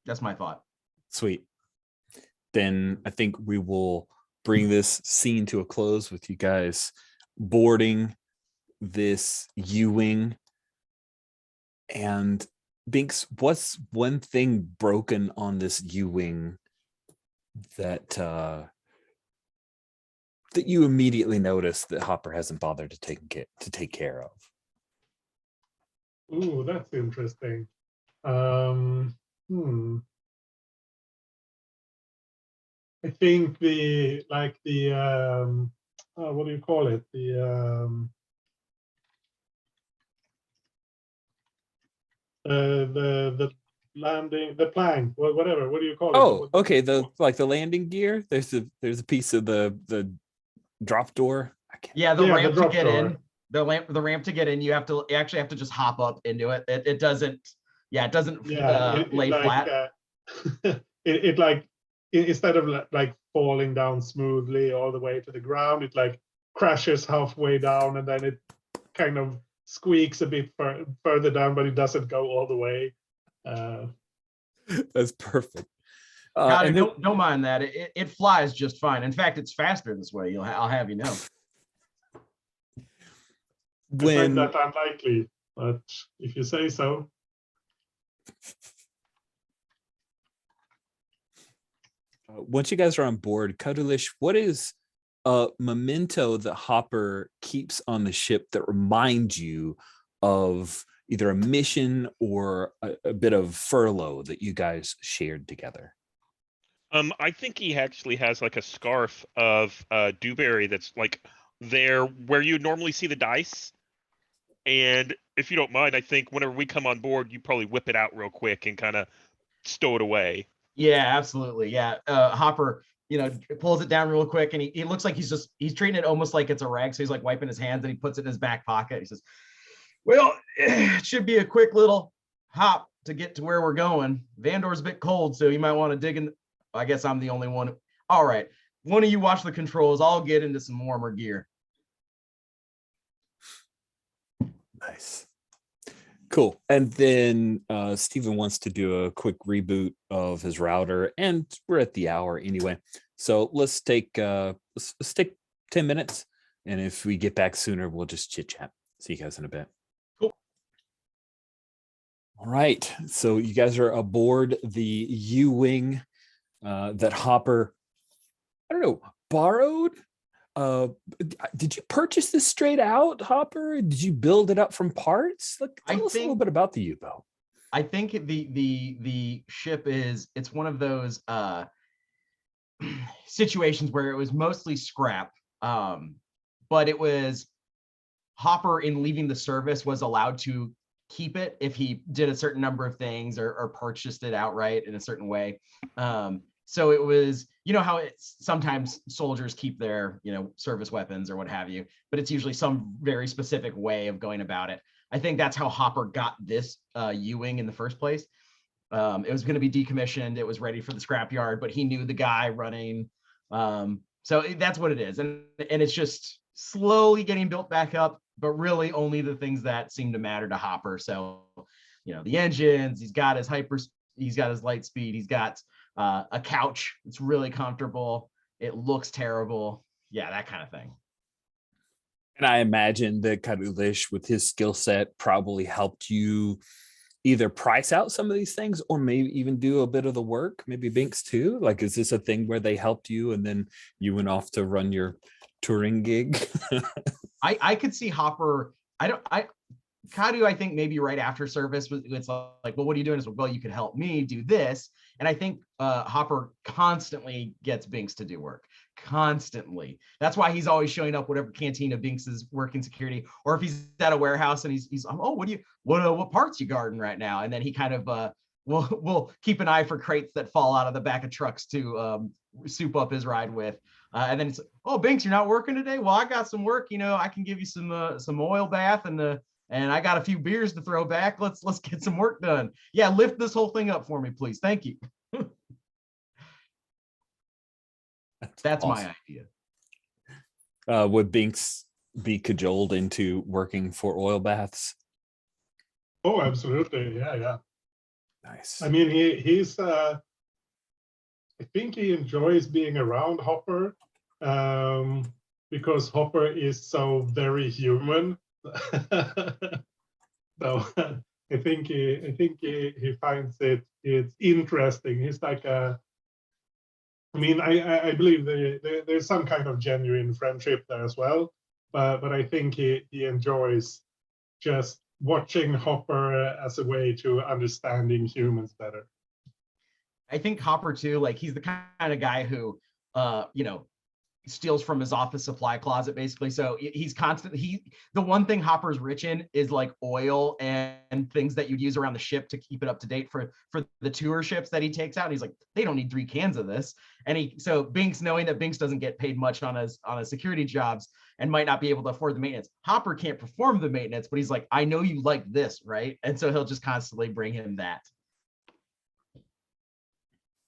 C: that's my thought.
A: Sweet. Then I think we will bring this scene to a close with you guys boarding this U-wing. And Binks, what's one thing broken on this U-wing that that you immediately notice that Hopper hasn't bothered to take care of?
D: Ooh, that's interesting. I think what do you call it? The landing, the plank, whatever. What do you call it?
A: Oh, okay. The landing gear. There's a piece of the drop door.
C: Yeah, the ramp to get
D: door.
C: in. The ramp to get in. You actually have to just hop up into it. It doesn't. Yeah, it doesn't lay flat.
D: It like instead of like falling down smoothly all the way to the ground, it like crashes halfway down and then it kind of squeaks a bit further down, but it doesn't go all the way.
A: That's perfect.
C: And don't mind that. It flies just fine. In fact, it's faster this way. I'll have you know.
D: I find that unlikely, but if you say so.
A: Once you guys are on board, Cuddlish, what is a memento that Hopper keeps on the ship that reminds you of either a mission or a bit of furlough that you guys shared together?
B: I think he actually has like a scarf of Dewberry that's like there where you normally see the dice. And if you don't mind, I think whenever we come on board, you probably whip it out real quick and kind of stow it away.
C: Yeah, absolutely. Yeah. Hopper, pulls it down real quick and he looks like he's treating it almost like it's a rag. So he's like wiping his hands and he puts it in his back pocket. He says, well, it should be a quick little hop to get to where we're going. Vandor's a bit cold, so you might want to dig in. I guess I'm the only one. All right. One of you watch the controls. I'll get into some warmer gear.
A: Nice. Cool. And then Stephen wants to do a quick reboot of his router, and we're at the hour anyway. So let's take 10 minutes. And if we get back sooner, we'll just chit chat. See you guys in a bit.
C: Cool.
A: All right. So you guys are aboard the U-wing that Hopper, I don't know, borrowed Did you purchase this straight out, Hopper? Did you build it up from parts? Like, tell us a little bit about the U-boat.
C: I think the ship it's one of those situations where it was mostly scrap, but it was Hopper, in leaving the service, was allowed to keep it if he did a certain number of things or purchased it outright in a certain way. So it was, you know how it's sometimes soldiers keep their, service weapons or what have you, but it's usually some very specific way of going about it. I think that's how Hopper got this U-wing in the first place. It was going to be decommissioned. It was ready for the scrapyard, but he knew the guy running. So that's what it is. And it's just slowly getting built back up, but really only the things that seem to matter to Hopper. So, the engines, he's got his he's got his light speed, he's got a couch. It's really comfortable. It looks terrible. Yeah, that kind of thing.
A: And I imagine that Karulish, with his skill set, probably helped you either price out some of these things or maybe even do a bit of the work. Maybe Binks too. Like, is this a thing where they helped you and then you went off to run your touring gig?
C: I could see Hopper. Kadu, I think maybe right after service, it's like, well, what are you doing? It's like, well, you could help me do this. And I think Hopper constantly gets Binks to do work. Constantly. That's why he's always showing up whatever cantina Binks is working security, or if he's at a warehouse and he's oh, what parts you guarding right now? And then he kind of will keep an eye for crates that fall out of the back of trucks to soup up his ride with. And then it's, oh, Binks, you're not working today? Well, I got some work. I can give you some oil bath and I got a few beers to throw back. Let's get some work done. Yeah, lift this whole thing up for me, please. Thank you. That's awesome. My idea.
A: Would Binks be cajoled into working for oil baths?
D: Oh, absolutely. Yeah.
A: Nice.
D: I mean, he's I think he enjoys being around Hopper because Hopper is so very human. So I think he finds it's interesting. He's like I believe there's some kind of genuine friendship there as well, but I think he enjoys just watching Hopper as a way to understanding humans better.
C: I think Hopper too, like, he's the kind of guy who steals from his office supply closet, basically. So he's constantly, the one thing Hopper's rich in is like oil and things that you'd use around the ship to keep it up to date for the tour ships that he takes out. And he's like, they don't need 3 cans of this. And so Binks, knowing that Binks doesn't get paid much on his security jobs and might not be able to afford the maintenance, Hopper can't perform the maintenance, but he's like, I know you like this, right? And so he'll just constantly bring him that.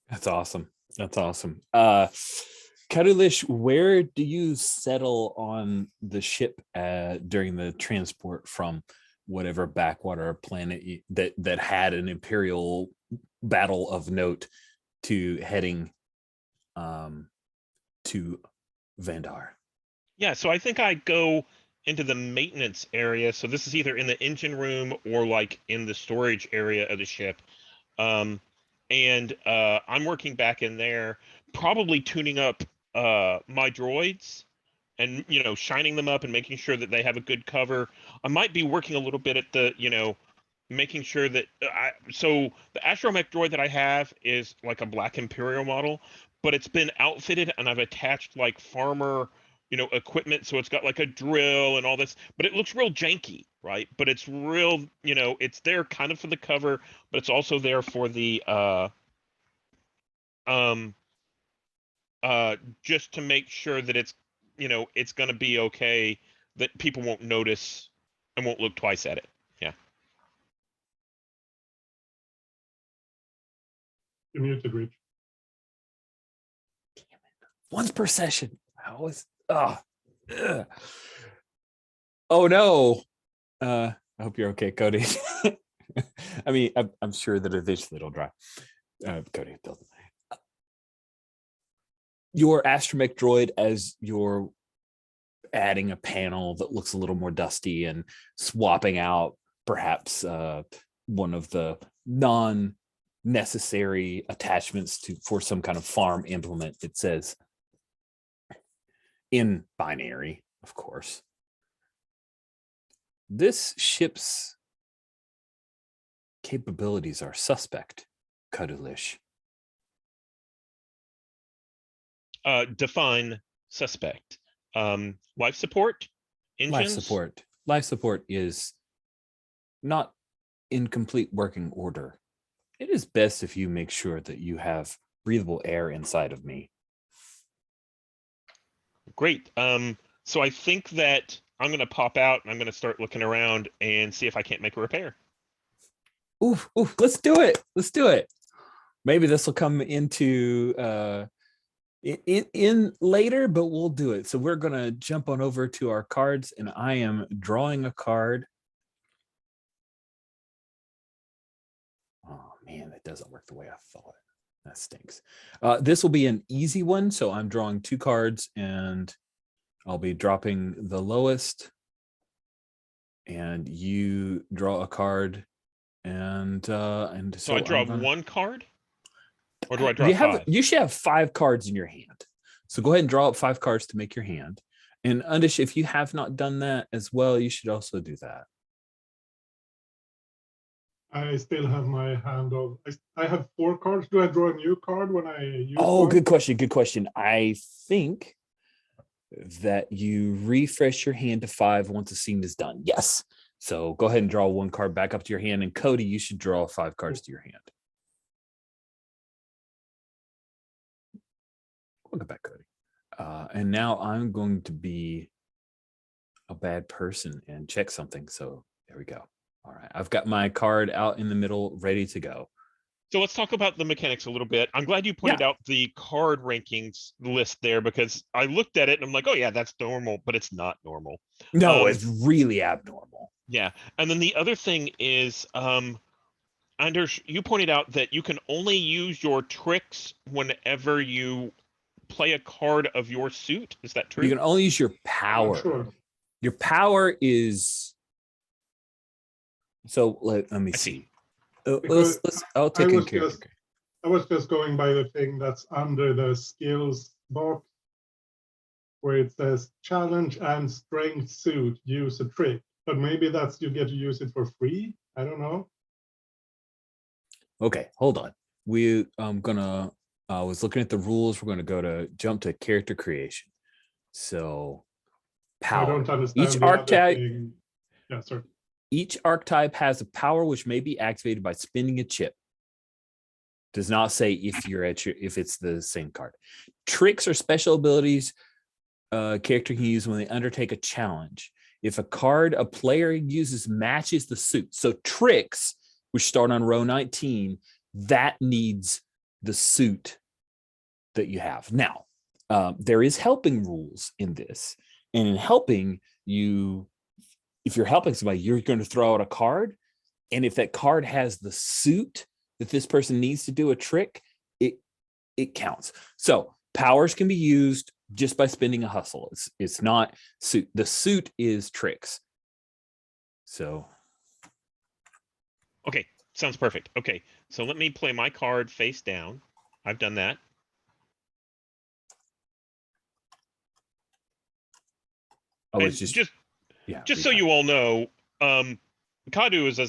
A: That's awesome. Karulish, where do you settle on the ship during the transport from whatever backwater planet that had an Imperial battle of note to heading to Vandor?
B: Yeah, so I think I go into the maintenance area. So this is either in the engine room or like in the storage area of the ship. I'm working back in there, probably tuning up my droids and shining them up and making sure that they have a good cover. I might be working a little bit at the making sure that so the astromech droid that I have is like a Black Imperial model, but it's been outfitted and I've attached like farmer equipment, so it's got like a drill and all this, but it looks real janky, right? But it's real, it's there kind of for the cover, but it's also there for the just to make sure that it's it's going to be okay, that people won't notice and won't look twice at it. Yeah.
D: You're muted, Rich.
A: Once per session. I always oh no. I hope you're okay, Cody. I mean, I'm sure that eventually it'll dry. Cody, your astromech droid, as you're adding a panel that looks a little more dusty and swapping out perhaps one of the non-necessary attachments for some kind of farm implement, it says, in binary, of course. This ship's capabilities are suspect, Kadulish.
B: Define suspect. Life support, engines.
A: Life support is not in complete working order. It is best if you make sure that you have breathable air inside of me.
B: Great. So I think that I'm going to pop out and I'm going to start looking around and see if I can't make a repair.
A: Oof, let's do it. Let's do it. Maybe this will come into in later, but we'll do it. So we're going to jump on over to our cards, and I am drawing a card. Oh man, that doesn't work the way I thought. That stinks. This will be an easy one. So I'm drawing 2 cards, and I'll be dropping the lowest, and you draw a card, and
B: so I draw 1 card, or do I draw 5?
A: You should have 5 cards in your hand. So go ahead and draw up 5 cards to make your hand. And Undish, if you have not done that as well, you should also do that.
D: I still have my hand of. I have 4 cards. Do I draw a new card when I use?
A: Oh, good question. Good question. I think that you refresh your hand to 5 once the scene is done. Yes. So go ahead and draw 1 card back up to your hand. And Cody, you should draw 5 cards to your hand. Welcome back, Cody. And now I'm going to be a bad person and check something. So there we go. All right. I've got my card out in the middle, ready to go.
B: So let's talk about the mechanics a little bit. I'm glad you pointed out the card rankings list there, because I looked at it and I'm like, oh yeah, that's normal, but it's not normal.
A: No, it's really abnormal.
B: Yeah. And then the other thing is, Anders, you pointed out that you can only use your tricks whenever you play a card of your suit. Is that true?
A: You can only use your power.
D: Sure.
A: Your power is. So let me see. I'll take a character.
D: I was just going by the thing that's under the skills box, where it says challenge and strength suit, use a trick. But maybe that's you get to use it for free. I don't know.
A: Okay, hold on. I was looking at the rules. We're gonna jump to character creation. So power.
D: I don't understand
A: Each
D: the
A: archetype.
D: other thing. Yeah, sorry.
A: Each archetype has a power which may be activated by spinning a chip. Does not say if it's the same card. Tricks are special abilities character can use when they undertake a challenge. If a card a player uses matches the suit. So tricks, which start on row 19, that needs the suit that you have. Now, there is helping rules in this. And in helping, if you're helping somebody, you're going to throw out a card. And if that card has the suit that this person needs to do a trick, it counts. So powers can be used just by spending a hustle. It's not suit. The suit is tricks. So.
B: Okay, sounds perfect. Okay, so let me play my card face down. I've done that.
A: Oh, it's just
B: so you all know, Kadu is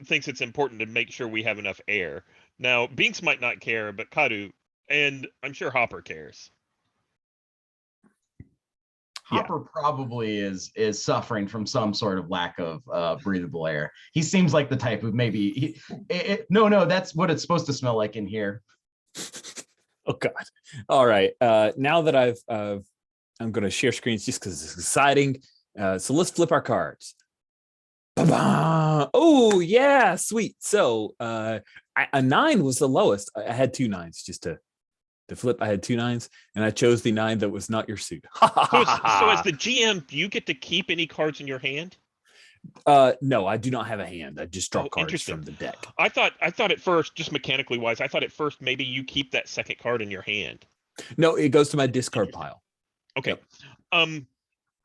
B: thinks it's important to make sure we have enough air. Now, Binks might not care, but Kadu, and I'm sure Hopper cares.
C: Hopper probably is suffering from some sort of lack of breathable air. He seems like the type of no, that's what it's supposed to smell like in here.
A: Oh God! All right. Now that I'm going to share screens just because it's exciting. So let's flip our cards. Ba-ba! Oh yeah, sweet. So a 9 was the lowest. I had 2 9s just to flip. I had 2 9s, and I chose the 9 that was not your suit.
B: So as the GM, do you get to keep any cards in your hand?
A: No, I do not have a hand. I just draw cards from the deck.
B: I thought at first, just mechanically wise, I thought at first maybe you keep that second card in your hand.
A: No, it goes to my discard pile.
B: Okay.
A: Yep.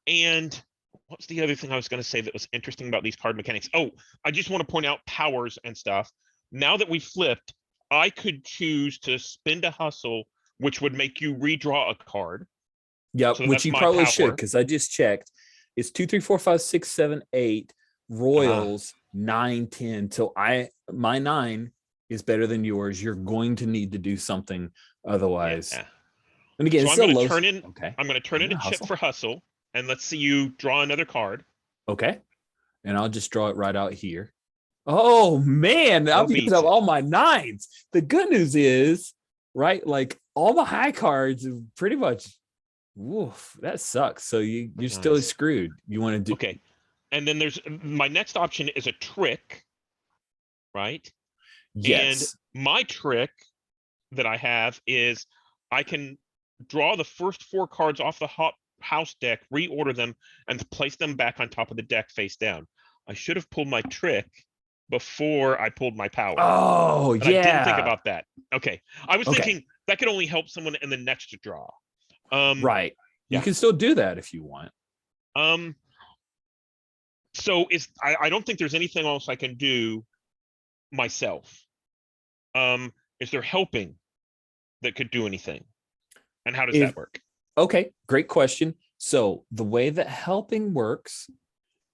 B: And what's the other thing I was going to say that was interesting about these card mechanics? Oh, I just want to point out powers and stuff. Now that we flipped, I could choose to spend a hustle, which would make you redraw a card.
A: Yep,
B: So
A: which
B: that's
A: you
B: my
A: probably should,
B: power.
A: because I just checked. It's 2, 3, 4, 5, 6, 7, 8 royals, 9, 10. So my 9 is better than yours. You're going to need to do something otherwise.
B: Yeah.
A: And again,
B: So
A: it's
B: I'm
A: still
B: going to
A: low.
B: turn in.
A: Okay.
B: I'm going to turn in a chip
A: Hustle.
B: for hustle, and let's see you draw another card.
A: Okay. And I'll just draw it right out here. Oh man, I've used
B: beats
A: up
B: it.
A: all my 9s. The good news is, right, like all the high cards are pretty much, woof, that sucks. So you're still
B: Nice.
A: screwed. You want to do
B: Okay. And then there's my next option is a trick, right?
A: yes.
B: And my trick that I have is I can draw the first 4 cards off the house deck, reorder them, and place them back on top of the deck face down. I should have pulled my trick before I pulled my power.
A: Oh,
B: but I didn't think
A: yeah.
B: about that. Okay. I was
A: Okay.
B: thinking that could only help someone in the next draw.
A: Right. You
B: yeah.
A: can still do that if you want.
B: So I don't think there's anything else I can do myself. Is there helping that could do anything? And how does that work?
A: Okay, great question. So the way that helping works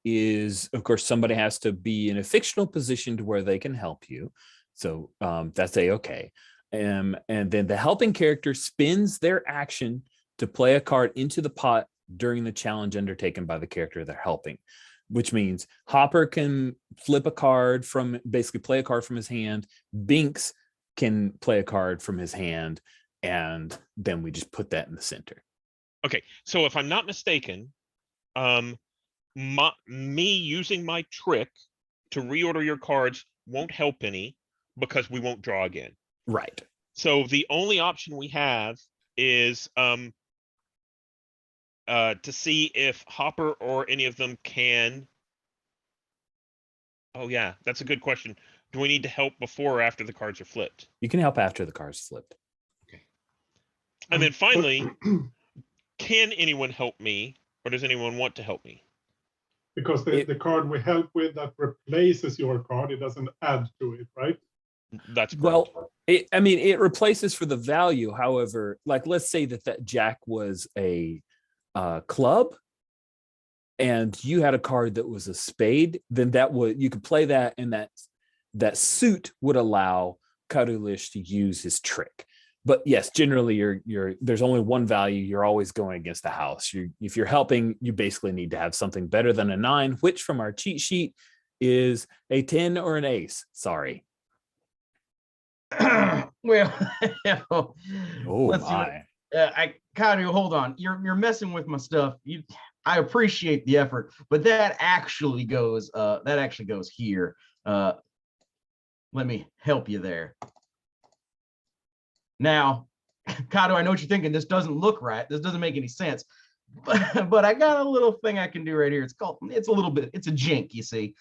A: is, of course, somebody has to be in a fictional position to where they can help you. So that's okay. And then the helping character spends their action to play a card into the pot during the challenge undertaken by the character they're helping, which means Hopper can flip a card basically play a card from his hand. Binks can play a card from his hand, and then we just put that in the center.
B: Okay, so if I'm not mistaken, me using my trick to reorder your cards won't help any because we won't draw again.
A: Right.
B: So the only option we have is to see if Hopper or any of them can. Oh yeah, that's a good question. Do we need to help before or after the cards are flipped?
A: You can help after the cards flipped.
B: Okay. And then finally, can anyone help me, or does anyone want to help me?
D: Because the card we help with that replaces your card, it doesn't add to it, right?
B: That's correct.
A: Well, it replaces for the value. However, like let's say that Jack was a club, and you had a card that was a spade, then you could play that, and that suit would allow Karulish to use his trick. But yes, generally there's only one value. You're always going against the house. If you're helping, you basically need to have something better than a 9, which from our cheat sheet is a 10 or an ace. Sorry.
C: Well,
A: oh
C: let's
A: my.
C: Karu, hold on. You're messing with my stuff. I appreciate the effort, but that actually goes here. Let me help you there. Now, Kato, I know what you're thinking. This doesn't look right. This doesn't make any sense. But I got a little thing I can do right here. It's a jink, you see.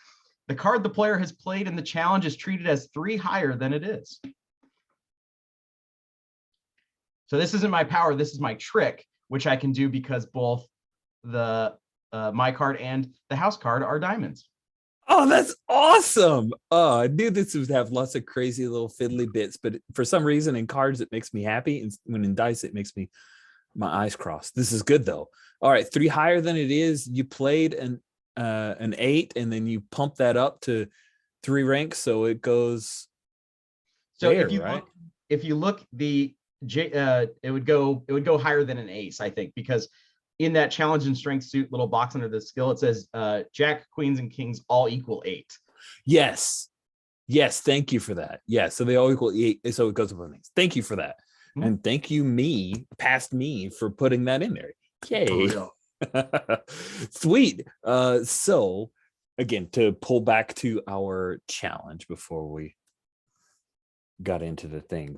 C: The card the player has played in the challenge is treated as 3 higher than it is. So this isn't my power. This is my trick, which I can do because both the my card and the house card are diamonds.
A: Oh, that's awesome. I knew this would have lots of crazy little fiddly bits, but for some reason in cards, it makes me happy. And when in dice, it makes my eyes cross. This is good though. All right, 3 higher than it is. You played an 8, and then you pump that up to 3 ranks. So it goes.
C: So
A: there,
C: if you look, it would go higher than an ace, I think, because in that challenge and strength suit little box under the skill, it says Jack, Queens, and Kings all equal 8.
A: Yes. Thank you for that. Yeah. So they all equal 8. So it goes up on these. Thank you for that. Mm-hmm. And thank you, past me, for putting that in there. Yay. Sweet. So again, to pull back to our challenge before we got into the thing,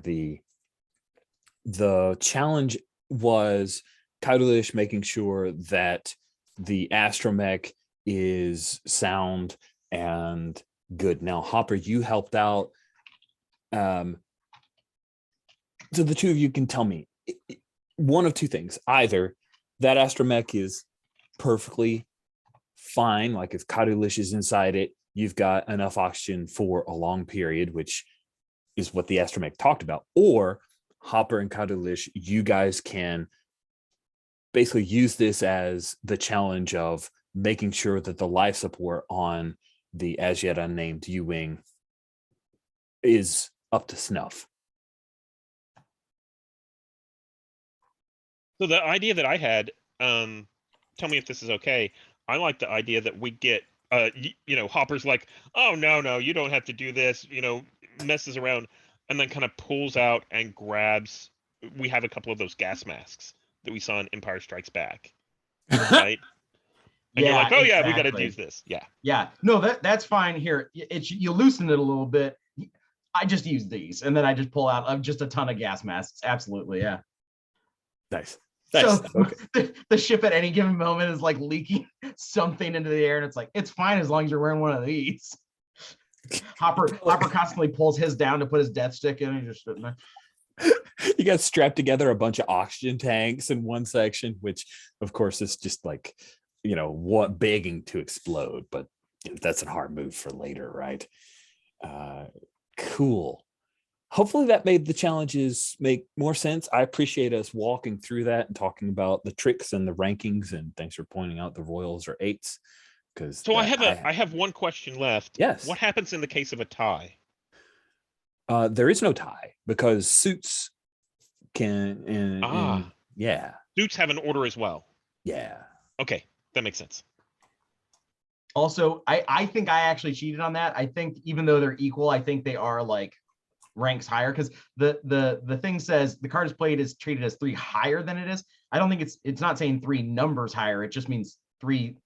A: the challenge was Kaudalish making sure that the astromech is sound and good. Now, Hopper, you helped out. So the two of you can tell me one of two things. Either that astromech is perfectly fine, like if Kaudalish is inside it, you've got enough oxygen for a long period, which is what the astromech talked about. Or Hopper and Kaudalish, you guys can basically use this as the challenge of making sure that the life support on the as yet unnamed U-wing is up to snuff.
B: So the idea that I had, tell me if this is okay. I like the idea that we get, Hopper's like, oh, no, you don't have to do this, messes around, and then kind of pulls out and grabs. We have a couple of those gas masks that we saw in Empire Strikes Back, right? And you're
C: Yeah,
B: like, oh yeah, we got to
C: exactly.
B: do this. Yeah.
C: Yeah, no, that's fine here. You loosen it a little bit. I just use these, and then I just pull out just a ton of gas masks. Absolutely, yeah.
A: Nice.
C: So
A: Okay.
C: the ship at any given moment is like leaking something into the air, and it's like, it's fine as long as you're wearing one of these. Hopper constantly pulls his down to put his death stick in, and he's just sitting there.
A: You got strapped together a bunch of oxygen tanks in one section, which of course is just like, what begging to explode, but that's a hard move for later, right? Cool. Hopefully that made the challenges make more sense. I appreciate us walking through that and talking about the tricks and the rankings, and thanks for pointing out the Royals are 8s. Because
B: So I have one question left.
A: Yes.
B: What happens in the case of a tie?
A: There is no tie because suits can. Yeah.
B: Suits have an order as well.
A: Yeah.
B: Okay, that makes sense.
C: Also, I think I actually cheated on that. I think even though they're equal, I think they are like ranks higher, because the thing says the card is played is treated as 3 higher than it is. I don't think it's not saying 3 numbers higher. It just means 3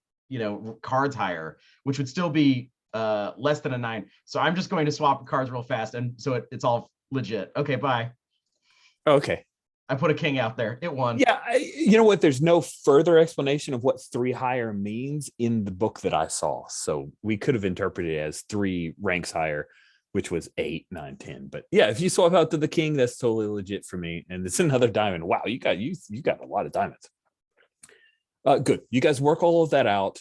C: cards higher, which would still be less than a 9. So I'm just going to swap cards real fast, and so it's all legit. Okay, bye.
A: Okay.
C: I put a king out there. It won.
A: Yeah, you know what? There's no further explanation of what 3 higher means in the book that I saw. So we could have interpreted it as 3 ranks higher, which was 8, 9, 10. But yeah, if you swap out to the king, that's totally legit for me. And it's another diamond. Wow, you got a lot of diamonds. Good. You guys work all of that out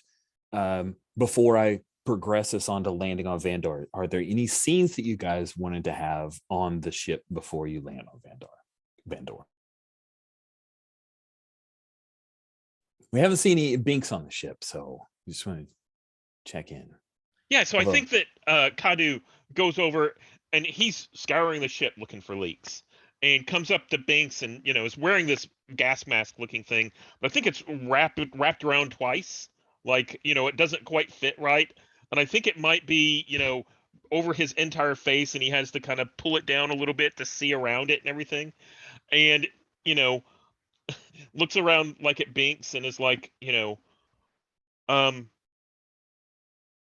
A: before I progress us on to landing on Vandor. Are there any scenes that you guys wanted to have on the ship before you land on Vandor? We haven't seen any Binks on the ship, so we just want to check in.
B: Yeah, so I think that Kadu goes over and he's scouring the ship looking for leaks, and comes up to Binks and is wearing this gas mask looking thing, but I think it's wrapped around twice. Like, it doesn't quite fit right, and I think it might be over his entire face, and he has to kind of pull it down a little bit to see around it and everything, and looks around like at Binks and is like,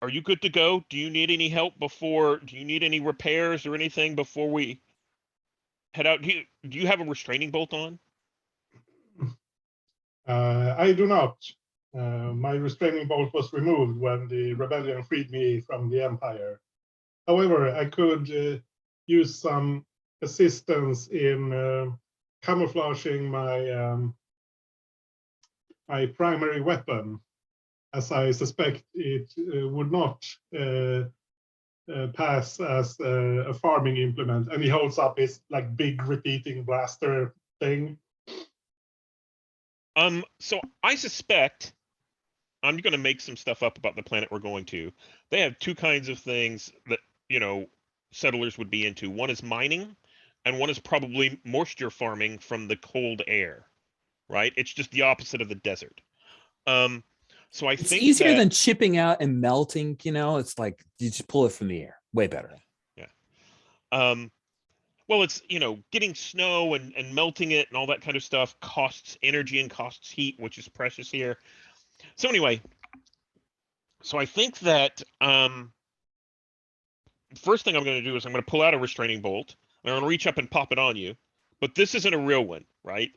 B: are you good to go? Do you need any help do you need any repairs or anything before we head out? Do you have a restraining bolt on?
D: I do not. My restraining bolt was removed when the rebellion freed me from the Empire. However, I could use some assistance in camouflaging my primary weapon, as I suspect it would not pass as a farming implement. And he holds up his like big repeating blaster thing.
B: So I suspect, I'm going to make some stuff up about the planet we're going to. They have 2 kinds of things that settlers would be into. One is mining, and one is probably moisture farming from the cold air. Right? It's just the opposite of the desert. So I think
A: easier than chipping out and melting. It's like you just pull it from the air. Way better.
B: Yeah. Well, it's getting snow and melting it and all that kind of stuff costs energy and costs heat, which is precious here. So anyway, so I think that first thing I'm going to do is I'm going to pull out a restraining bolt. I'm going to reach up and pop it on you, but this isn't a real one, right?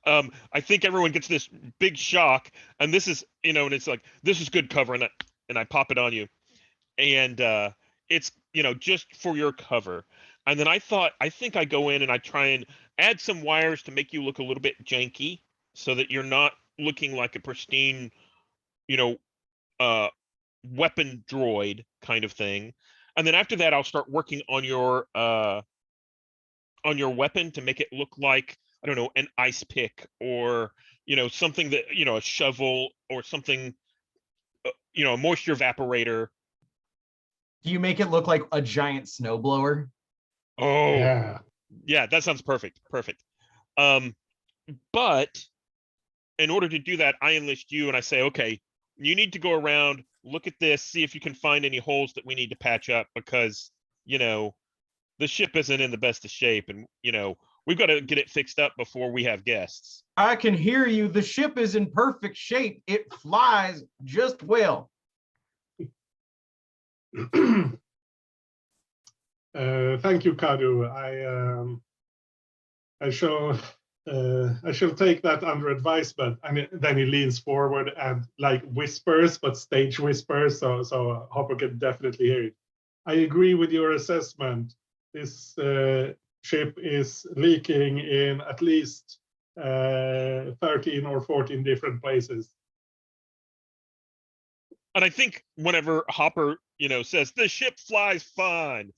B: I think everyone gets this big shock, and this is, and it's like, this is good cover, and I pop it on you, and it's, just for your cover. And then I think I go in and I try and add some wires to make you look a little bit janky, so that you're not looking like a pristine, weapon droid kind of thing. And then after that, I'll start working on your weapon to make it look like, I don't know, an ice pick or, something that, a shovel or something, a moisture evaporator.
C: Do you make it look like a giant snowblower?
B: Oh,
D: Yeah.
B: that sounds perfect. Perfect. But in order to do that, I enlist you and I say, okay, you need to go around, look at this, see if you can find any holes that we need to patch up, because, the ship isn't in the best of shape, and, we've got to get it fixed up before we have guests.
C: I can hear you. The ship is in perfect shape. It flies just well.
D: Thank you, Kadu. I shall take that under advisement. And then he leans forward and like whispers, but stage whispers, so Hopper can definitely hear it. I agree with your assessment. This ship is leaking in at least 13 or 14 different places.
B: And I think whenever Hopper, says the ship flies fine,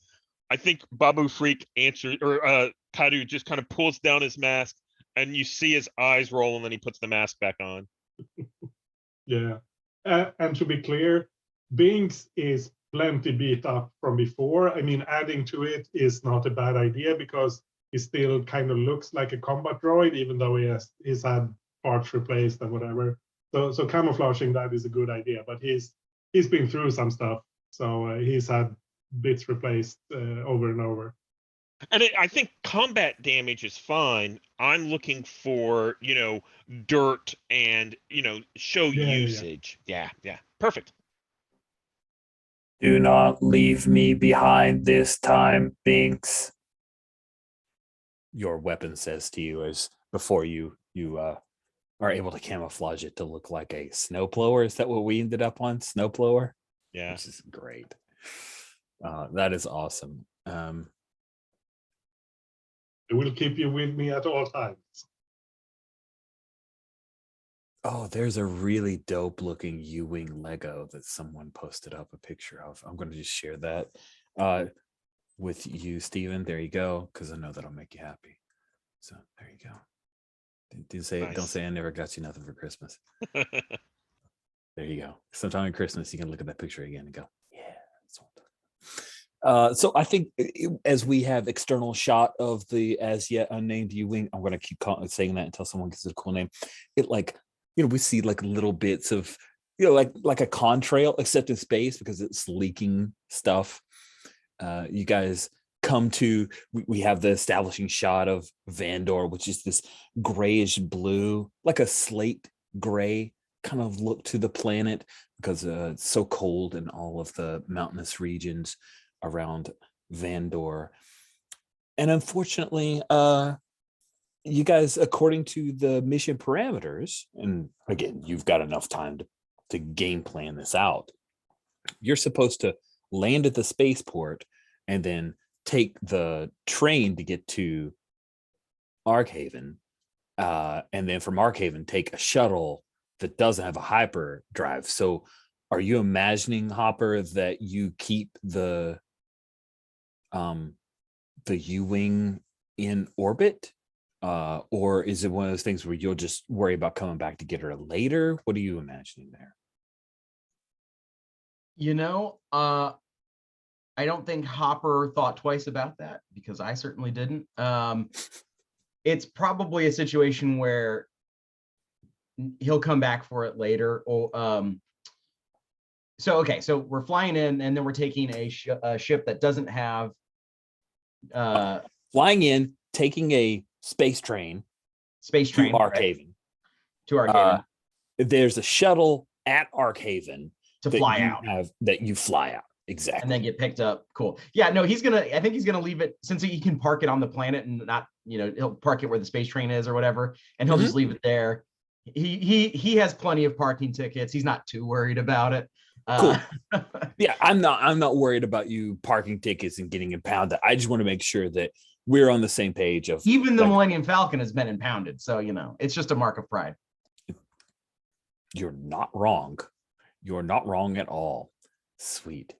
B: I think Babu Freak answers, or Kadu just kind of pulls down his mask, and you see his eyes roll, and then he puts the mask back on.
D: Yeah, and to be clear, Binks is plenty beat up from before. I mean, adding to it is not a bad idea because he still kind of looks like a combat droid, even though he's had parts replaced and whatever. So camouflaging that is a good idea. But he's been through some stuff, so he's had bits replaced over and over.
B: And I think combat damage is fine. I'm looking for, dirt and, show usage. Yeah. Perfect.
A: Do not leave me behind this time, Binks. Your weapon says to you as before you are able to camouflage it to look like a snowblower. Is that what we ended up on? Snowblower?
B: Yeah.
A: Which is great. That is awesome.
D: I will keep you with me at all times.
A: Oh, there's a really dope looking U-Wing Lego that someone posted up a picture of. I'm going to just share that with you, Steven. There you go, because I know that'll make you happy. So there you go.
B: Nice.
A: Don't say I never got you nothing for Christmas. There you go. Sometime at Christmas, you can look at that picture again and go, yeah, that's what I'm talking. So I think as we have external shot of the as yet unnamed U-Wing, I'm going to keep saying that until someone gives it a cool name. It we see like little bits of, like a contrail, except in space because it's leaking stuff. You guys come to, we have the establishing shot of Vandor, which is this grayish blue, like a slate gray kind of look to the planet because it's so cold in all of the mountainous regions around Vandor. And unfortunately, you guys, according to the mission parameters, and again, you've got enough time to game plan this out, you're supposed to land at the spaceport and then take the train to get to Arkhaven, and then from Arkhaven take a shuttle that doesn't have a hyperdrive. So are you imagining, Hopper, that you keep the U-Wing in orbit? Or is it one of those things where you'll just worry about coming back to get her later? What are you imagining there?
C: I don't think Hopper thought twice about that because I certainly didn't. It's probably a situation where he'll come back for it later. So we're flying in and then we're taking a ship that doesn't have
A: flying in, taking a space train to Arkhaven.
C: To Arkhaven.
A: There's a shuttle at Arkhaven
C: to fly out.
A: That you fly out. Exactly.
C: And then get picked up. Cool. Yeah, no, I think he's gonna leave it, since he can park it on the planet and not, he'll park it where the space train is or whatever, and he'll just leave it there. He has plenty of parking tickets. He's not too worried about it.
A: Cool. Yeah, I'm not worried about you parking tickets and getting impounded. I just want to make sure that we're on the same page of
C: even the Millennium Falcon has been impounded. So, it's just a mark of pride.
A: You're not wrong. You're not wrong at all. Sweet.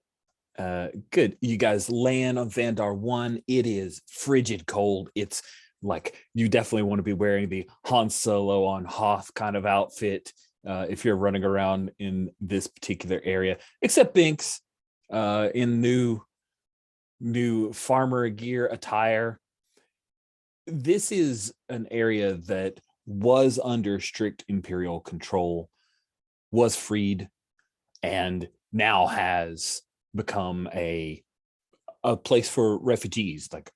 A: Good. You guys land on Vandor 1. It is frigid cold. It's like you definitely want to be wearing the Han Solo on Hoth kind of outfit if you're running around in this particular area, except Binks in new farmer gear attire. This is an area that was under strict Imperial control, was freed, and now has become a place for refugees. Like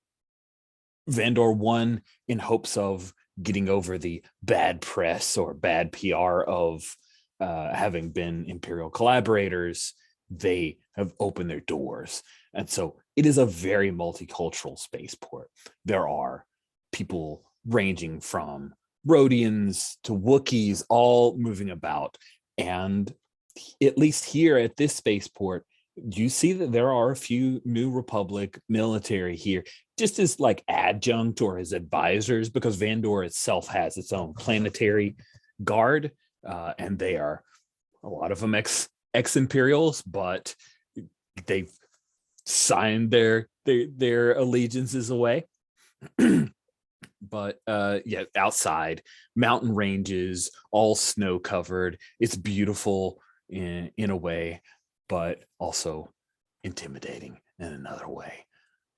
A: Vandor won in hopes of getting over the bad press or bad PR of having been Imperial collaborators. They have opened their doors. And so it is a very multicultural spaceport. There are people ranging from Rhodians to Wookiees all moving about. And at least here at this spaceport, you see that there are a few New Republic military here, just as like adjunct or as advisors, because Vandor itself has its own planetary guard, and they are a lot of them ex-Imperials, but they've signed their allegiances away. But yeah, outside, mountain ranges, all snow covered. It's beautiful in a way, but also intimidating in another way.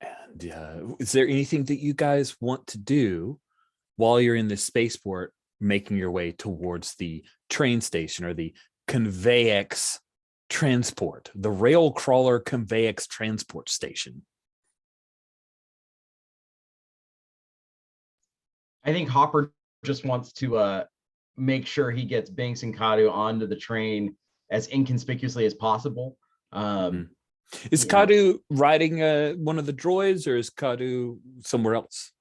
A: And is there anything that you guys want to do while you're in this spaceport, making your way towards the train station or the Conveyex transport, the rail crawler Conveyex transport station?
C: I think Hopper just wants to make sure he gets Binks and Kadu onto the train as inconspicuously as possible.
A: Is Kadu riding one of the droids, or is Kadu somewhere else?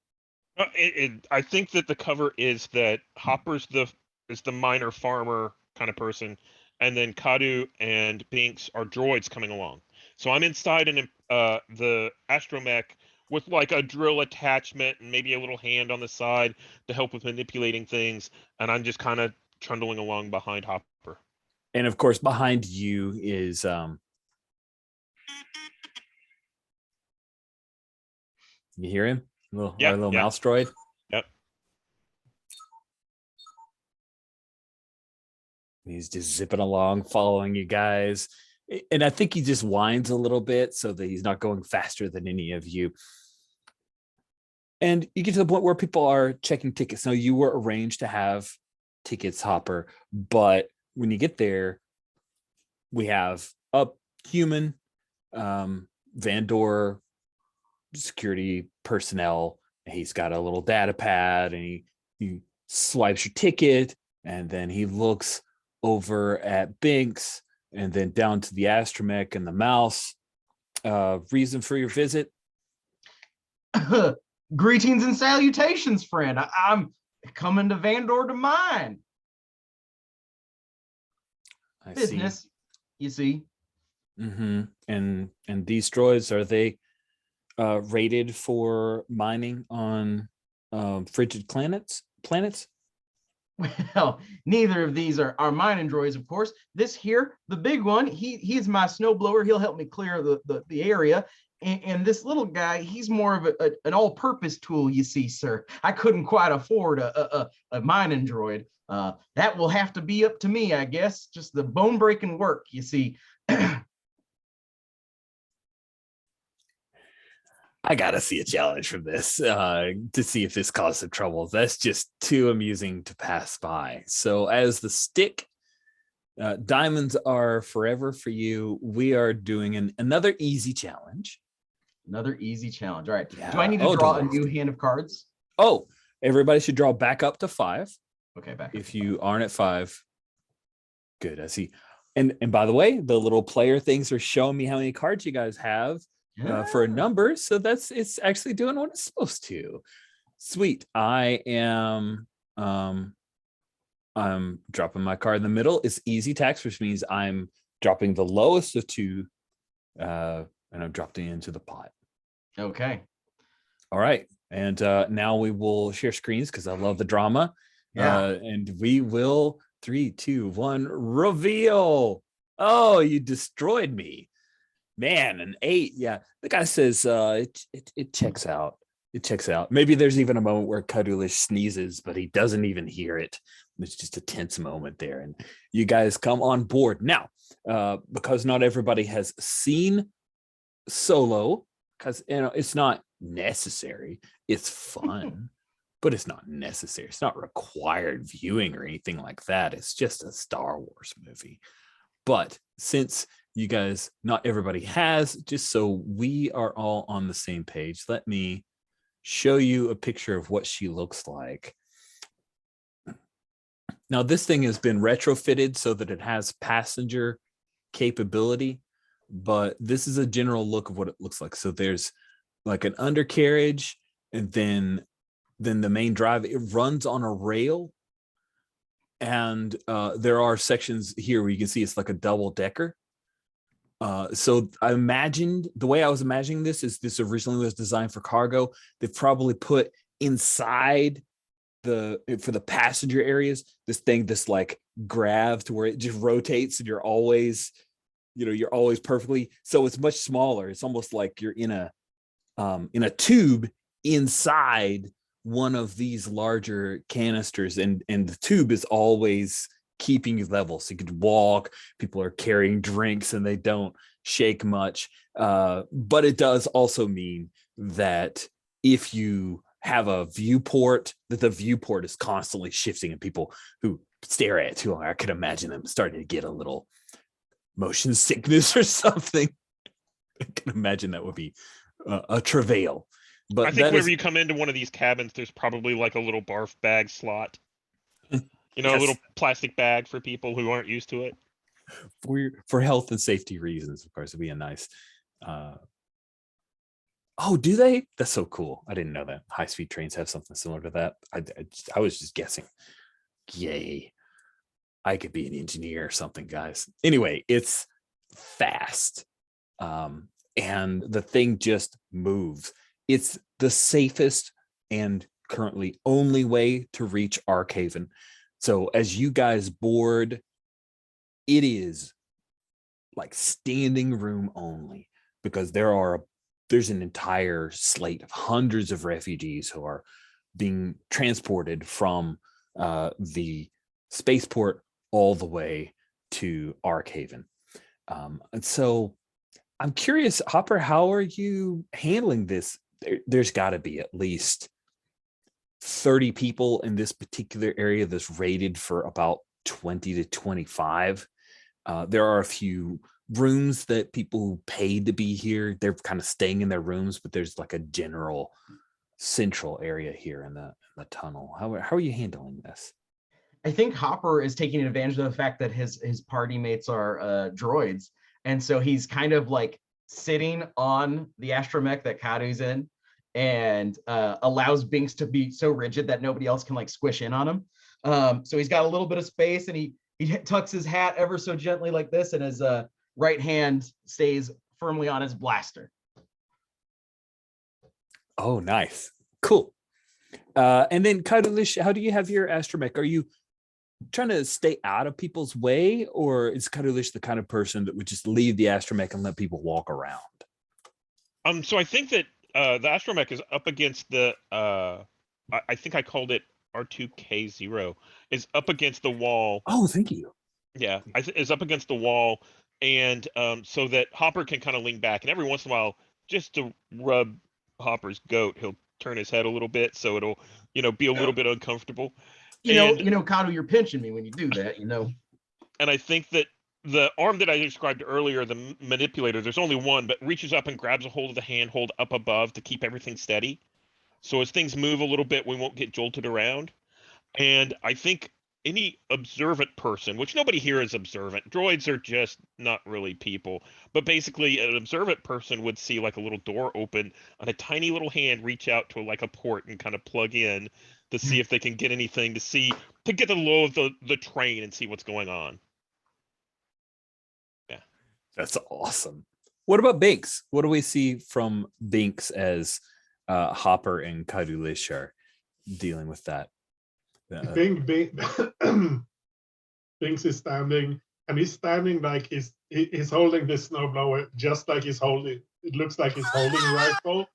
B: I think that the cover is that Hopper's the minor farmer kind of person, and then Kadu and Binks are droids coming along. So I'm inside the astromech with like a drill attachment and maybe a little hand on the side to help with manipulating things, and I'm just kind of trundling along behind Hopper.
A: And of course, behind you is you hear him? Our little mouse droid.
B: Yep.
A: He's just zipping along, following you guys. And I think he just whines a little bit so that he's not going faster than any of you. And you get to the point where people are checking tickets. Now, you were arranged to have tickets, Hopper, but when you get there, we have a human, Vandor security personnel. He's got a little data pad, and he swipes your ticket, and then he looks over at Binks and then down to the astromech and the mouse. Reason for your visit?
C: Greetings and salutations, friend. I'm coming to Vandor to mine. Business,
A: see.
C: You see.
A: Mm-hmm. And these droids, are they rated for mining on frigid planets?
C: Well, neither of these are mining droids, of course. This here, the big one, he's my snowblower. He'll help me clear the area. And this little guy, he's more of an all-purpose tool, you see, sir. I couldn't quite afford a mining droid. That will have to be up to me, I guess. Just the bone-breaking work, you see.
A: I gotta see a challenge from this to see if this caused some trouble. That's just too amusing to pass by. So as the stick, diamonds are forever for you. We are doing another easy challenge.
C: Another easy challenge. All right.
A: Yeah.
C: Do I need to draw a new hand of cards?
A: Oh, everybody should draw back up to 5.
C: Okay, back.
A: If you aren't at 5, good. I see. And by the way, the little player things are showing me how many cards you guys have. For a number, so it's actually doing what it's supposed to. Sweet. I'm dropping my card in the middle. It's easy tax, which means I'm dropping the lowest of 2, and I'm dropping it into the pot.
C: Okay.
A: All right, and now we will share screens because I love the drama.
C: Yeah.
A: And we will 3, 2, 1 reveal. Oh, you destroyed me. Man, an 8. Yeah, the guy says it checks out. It checks out. Maybe there's even a moment where Kadulish sneezes, but he doesn't even hear it. It's just a tense moment there. And you guys come on board. Now, because not everybody has seen Solo, because it's not necessary. It's fun, but it's not necessary. It's not required viewing or anything like that. It's just a Star Wars movie. But since you guys, not everybody has, just so we are all on the same page, let me show you a picture of what she looks like. Now, this thing has been retrofitted so that it has passenger capability, but this is a general look of what it looks like. So there's like an undercarriage, and then the main drive. It runs on a rail, and there are sections here where you can see it's like a double decker. So I imagined, the way I was imagining this is this originally was designed for cargo. They've probably put inside for the passenger areas, this like grav to where it just rotates and you're always perfectly. So it's much smaller. It's almost like you're in a tube inside one of these larger canisters, and the tube is always keeping you level, so you could walk. People are carrying drinks and they don't shake much, but it does also mean that if you have a viewport, that the viewport is constantly shifting, and people who stare at it too long, I could imagine them starting to get a little motion sickness or something. I can imagine that would be a travail. But
B: I think whenever you come into one of these cabins, there's probably like a little barf bag slot. You know,
A: yes,
B: a little plastic bag for people who aren't used to it.
A: For health and safety reasons, of course, it'd be a nice. Oh, do they? That's so cool. I didn't know that high-speed trains have something similar to that. I was just guessing. Yay. I could be an engineer or something, guys. Anyway, it's fast. And the thing just moves. It's the safest and currently only way to reach Arkhaven. So as you guys board, it is like standing room only, because there's an entire slate of hundreds of refugees who are being transported from the spaceport all the way to Arkhaven. And so I'm curious, Hopper, how are you handling this? There's got to be at least 30 people in this particular area that's rated for about 20 to 25. There are a few rooms that people who paid to be here, they're kind of staying in their rooms, but there's like a general central area here in the tunnel. How are you handling this?
C: I think Hopper is taking advantage of the fact that his party mates are droids, and so he's kind of like sitting on the astromech that Kadu's in, and allows Binks to be so rigid that nobody else can like squish in on him. So he's got a little bit of space, and he tucks his hat ever so gently like this, and his right hand stays firmly on his blaster.
A: Oh, nice. Cool. And then Kadulish, how do you have your astromech? Are you trying to stay out of people's way, or is Kadulish the kind of person that would just leave the astromech and let people walk around?
B: So I think that the astromech is up against the I think I called it R2K0, is up against the wall.
A: Oh, thank you.
B: Yeah, is up against the wall, and so that Hopper can kind of lean back, and every once in a while, just to rub Hopper's goat, he'll turn his head a little bit, so it'll be a little bit uncomfortable.
C: You know, Kadu, you're pinching me when you do that,
B: And I think that the arm that I described earlier, the manipulator, there's only one, but reaches up and grabs a hold of the handhold up above to keep everything steady. So as things move a little bit, we won't get jolted around. And I think any observant person, which nobody here is observant, droids are just not really people, but basically an observant person would see like a little door open and a tiny little hand reach out to like a port and kind of plug in to see if they can get anything, to get the low of the train and see what's going on. Yeah.
A: That's awesome. What about Binks? What do we see from Binks as Hopper and Kadulish are dealing with that?
D: I think Binks is standing, and he's standing like he's holding this snowblower, just like he's holding. It looks like he's holding a rifle,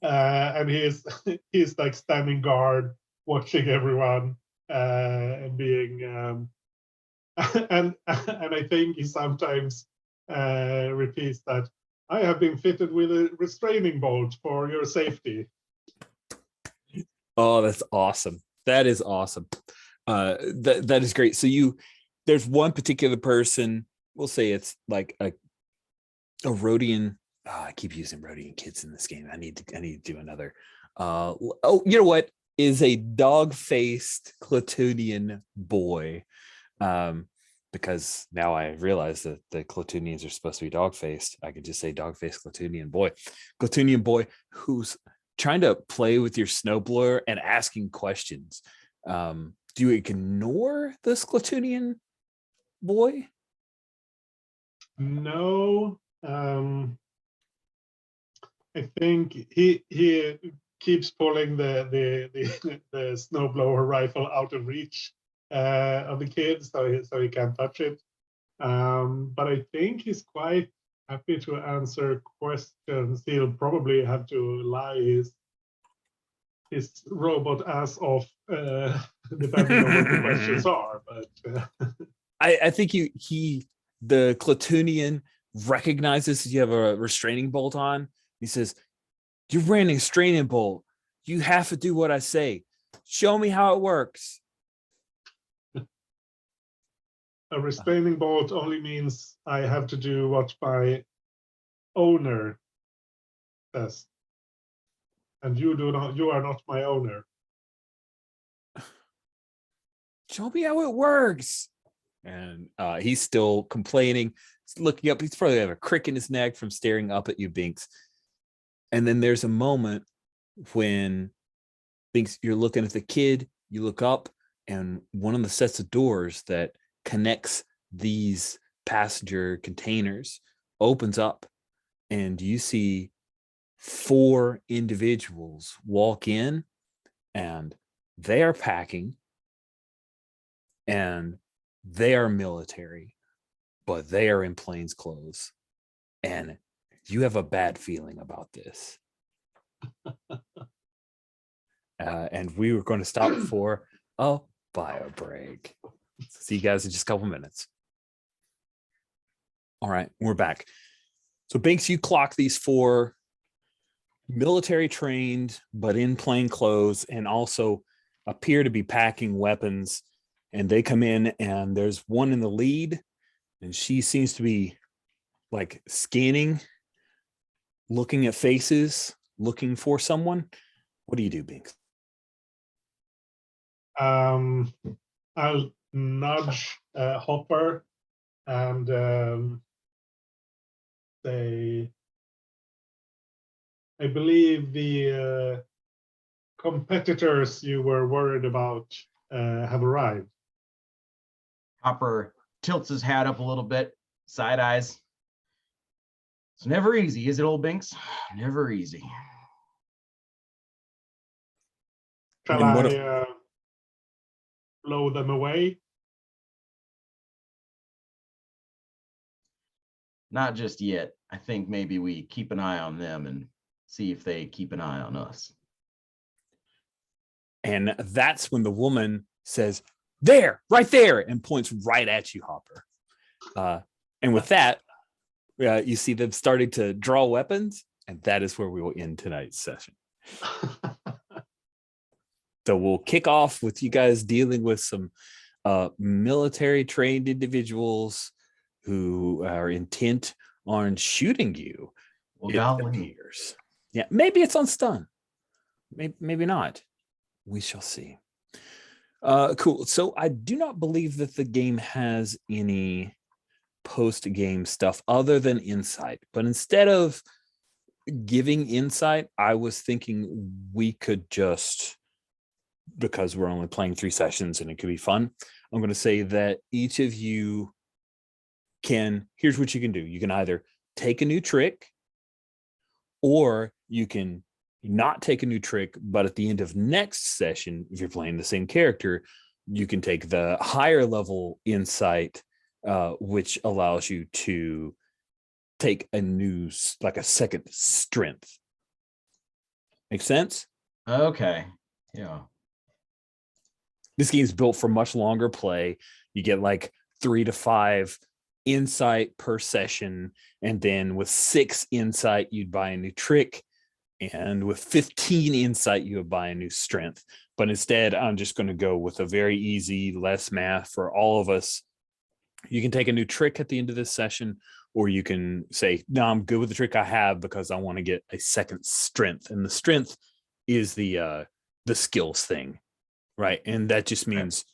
D: and he's he's like standing guard, watching everyone, and being and I think he sometimes repeats that I have been fitted with a restraining bolt for your safety.
A: Oh, that's awesome. That is awesome. That is great. So there's one particular person, we'll say it's like a Rhodian. I keep using Rhodian kids in this game. I need to do another. Oh, you know what? Is a dog-faced Clatunian boy. Because now I realize that the Clatunians are supposed to be dog-faced. I could just say dog-faced Clatunian boy. Clatunian boy who's trying to play with your snowblower and asking questions. Do you ignore this Clatunian boy?
D: No, I think he keeps pulling the snowblower rifle out of reach of the kid, so he can't touch it. But I think he's quite happy to answer questions. He'll probably have to lie his robot ass off, depending on what the questions are. But
A: I think the Clatunian recognizes you have a restraining bolt on. He says, "You're wearing a restraining bolt. You have to do what I say. Show me how it works."
D: a restraining bolt only means I have to do what my owner says, and you are not my owner.
A: Show me how it works. And he's still complaining. He's looking up. He's probably have a crick in his neck from staring up at you, Binks. And then there's a moment when Binks, you're looking at the kid, you look up, and one of the sets of doors that connects these passenger containers opens up, and you see 4 individuals walk in, and they are packing, and they are military, but they are in plain clothes. And you have a bad feeling about this. And we were going to stop for a bio break. See you guys in just a couple minutes. All right, we're back. So Binks, you clock these 4 military trained, but in plain clothes, and also appear to be packing weapons. And they come in, and there's one in the lead, and she seems to be like scanning, looking at faces, looking for someone. What do you do, Binks?
D: I'll nudge Hopper and say, I believe the competitors you were worried about have arrived.
C: Hopper tilts his hat up a little bit, side eyes. It's never easy, is it, old Binks? Never easy.
D: Shall
A: And what
D: I blow them away?
C: Not just yet. I think maybe we keep an eye on them and see if they keep an eye on us.
A: And that's when the woman says, "There, right there," and points right at you, Hopper. And with that, you see them starting to draw weapons, and that is where we will end tonight's session. So we'll kick off with you guys dealing with some military trained individuals who are intent on shooting you.
C: Well,
A: it
C: golly.
A: appears. Yeah, maybe it's on stun. Maybe not. We shall see. Cool. So I do not believe that the game has any post-game stuff other than insight. But instead of giving insight, I was thinking we could just, because we're only playing 3 sessions and it could be fun, I'm going to say that each of you here's what you can do. You can either take a new trick, or you can not take a new trick, but at the end of next session, if you're playing the same character, you can take the higher level insight, which allows you to take a new, like a second strength. Makes sense?
C: Okay. Yeah.
A: This game's built for much longer play. You get like 3 to 5 insight per session. And then with 6 insight, you'd buy a new trick. And with 15 insight, you would buy a new strength. But instead, I'm just going to go with a very easy, less math for all of us. You can take a new trick at the end of this session, or you can say, no, I'm good with the trick I have because I want to get a second strength. And the strength is the skills thing, right? And that just means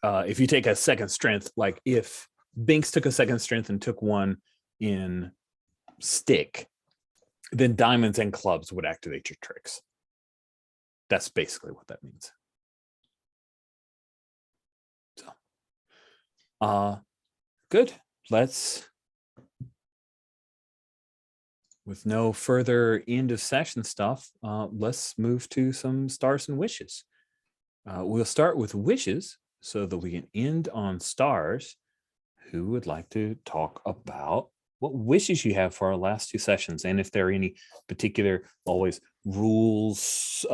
A: if you take a second strength, like if Binks took a second strength and took one in stick, then diamonds and clubs would activate your tricks. That's basically what that means. So, good. Let's, with no further end of session stuff, let's move to some stars and wishes. We'll start with wishes so that we can end on stars. Who would like to talk about what wishes you have for our last 2 sessions? And if there are any particular always rules,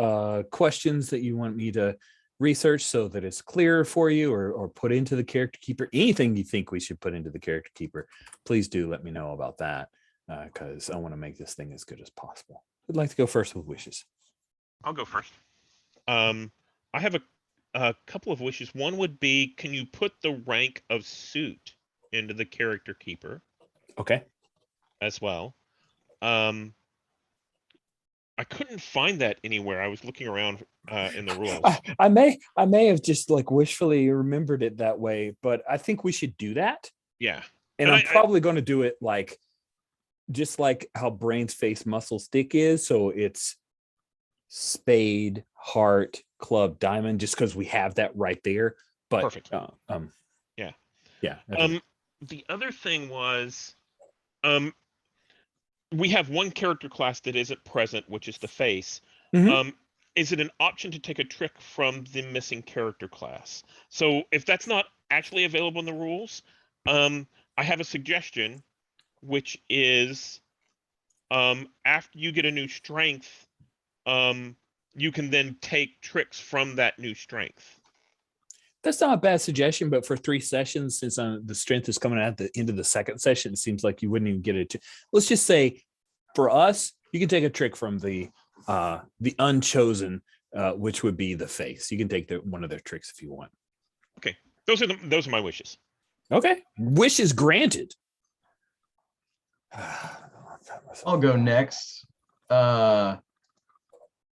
A: questions that you want me to research so that it's clearer for you, or put into the character keeper, anything you think we should put into the character keeper, please do let me know about that, because I want to make this thing as good as possible. I'd like to go first with wishes.
B: I'll go first. I have a couple of wishes. One would be, can you put the rank of suit into the character keeper?
A: Okay.
B: As well. I couldn't find that anywhere. I was looking around in the rules.
A: I may have just like wishfully remembered it that way, but I think we should do that.
B: Yeah.
A: And I'm probably going to do it like just like how brains, face, muscle, stick is. So it's spade, heart, club, diamond, just because we have that right there. But
B: perfect.
A: Yeah.
B: The other thing was, we have one character class that isn't present, which is the face.
A: Mhm.
B: Is it an option to take a trick from the missing character class? So if that's not actually available in the rules, I have a suggestion, which is, after you get a new strength, you can then take tricks from that new strength.
A: That's not a bad suggestion, but for 3 sessions, since the strength is coming at the end of the second session, it seems like you wouldn't even get it. Let's just say, for us, you can take a trick from the unchosen, which would be the face. You can take one of their tricks if you want.
B: Okay, those are my wishes.
A: Okay, wishes granted.
C: I'll go next.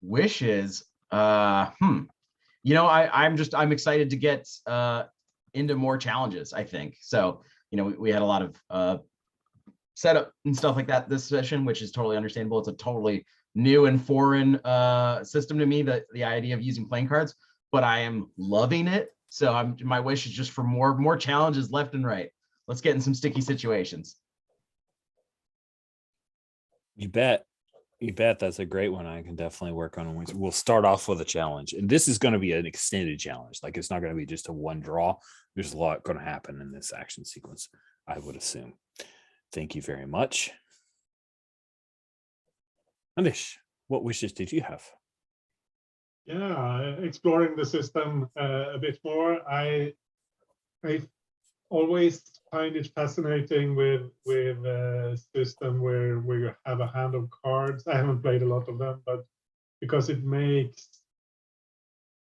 C: Wishes. I'm excited to get into more challenges, I think. So, we had a lot of setup and stuff like that this session, which is totally understandable. It's a totally new and foreign system to me, the idea of using playing cards, but I am loving it. So my wish is just for more challenges left and right. Let's get in some sticky situations.
A: You bet. That's a great one. I can definitely work on it. We'll start off with a challenge, and this is going to be an extended challenge. Like, it's not going to be just a one draw. There's a lot going to happen in this action sequence, I would assume. Thank you very much. Anish, what wishes did you have?
D: Yeah, exploring the system a bit more. I always find it fascinating with a system where you have a hand of cards. I haven't played a lot of them, but because it makes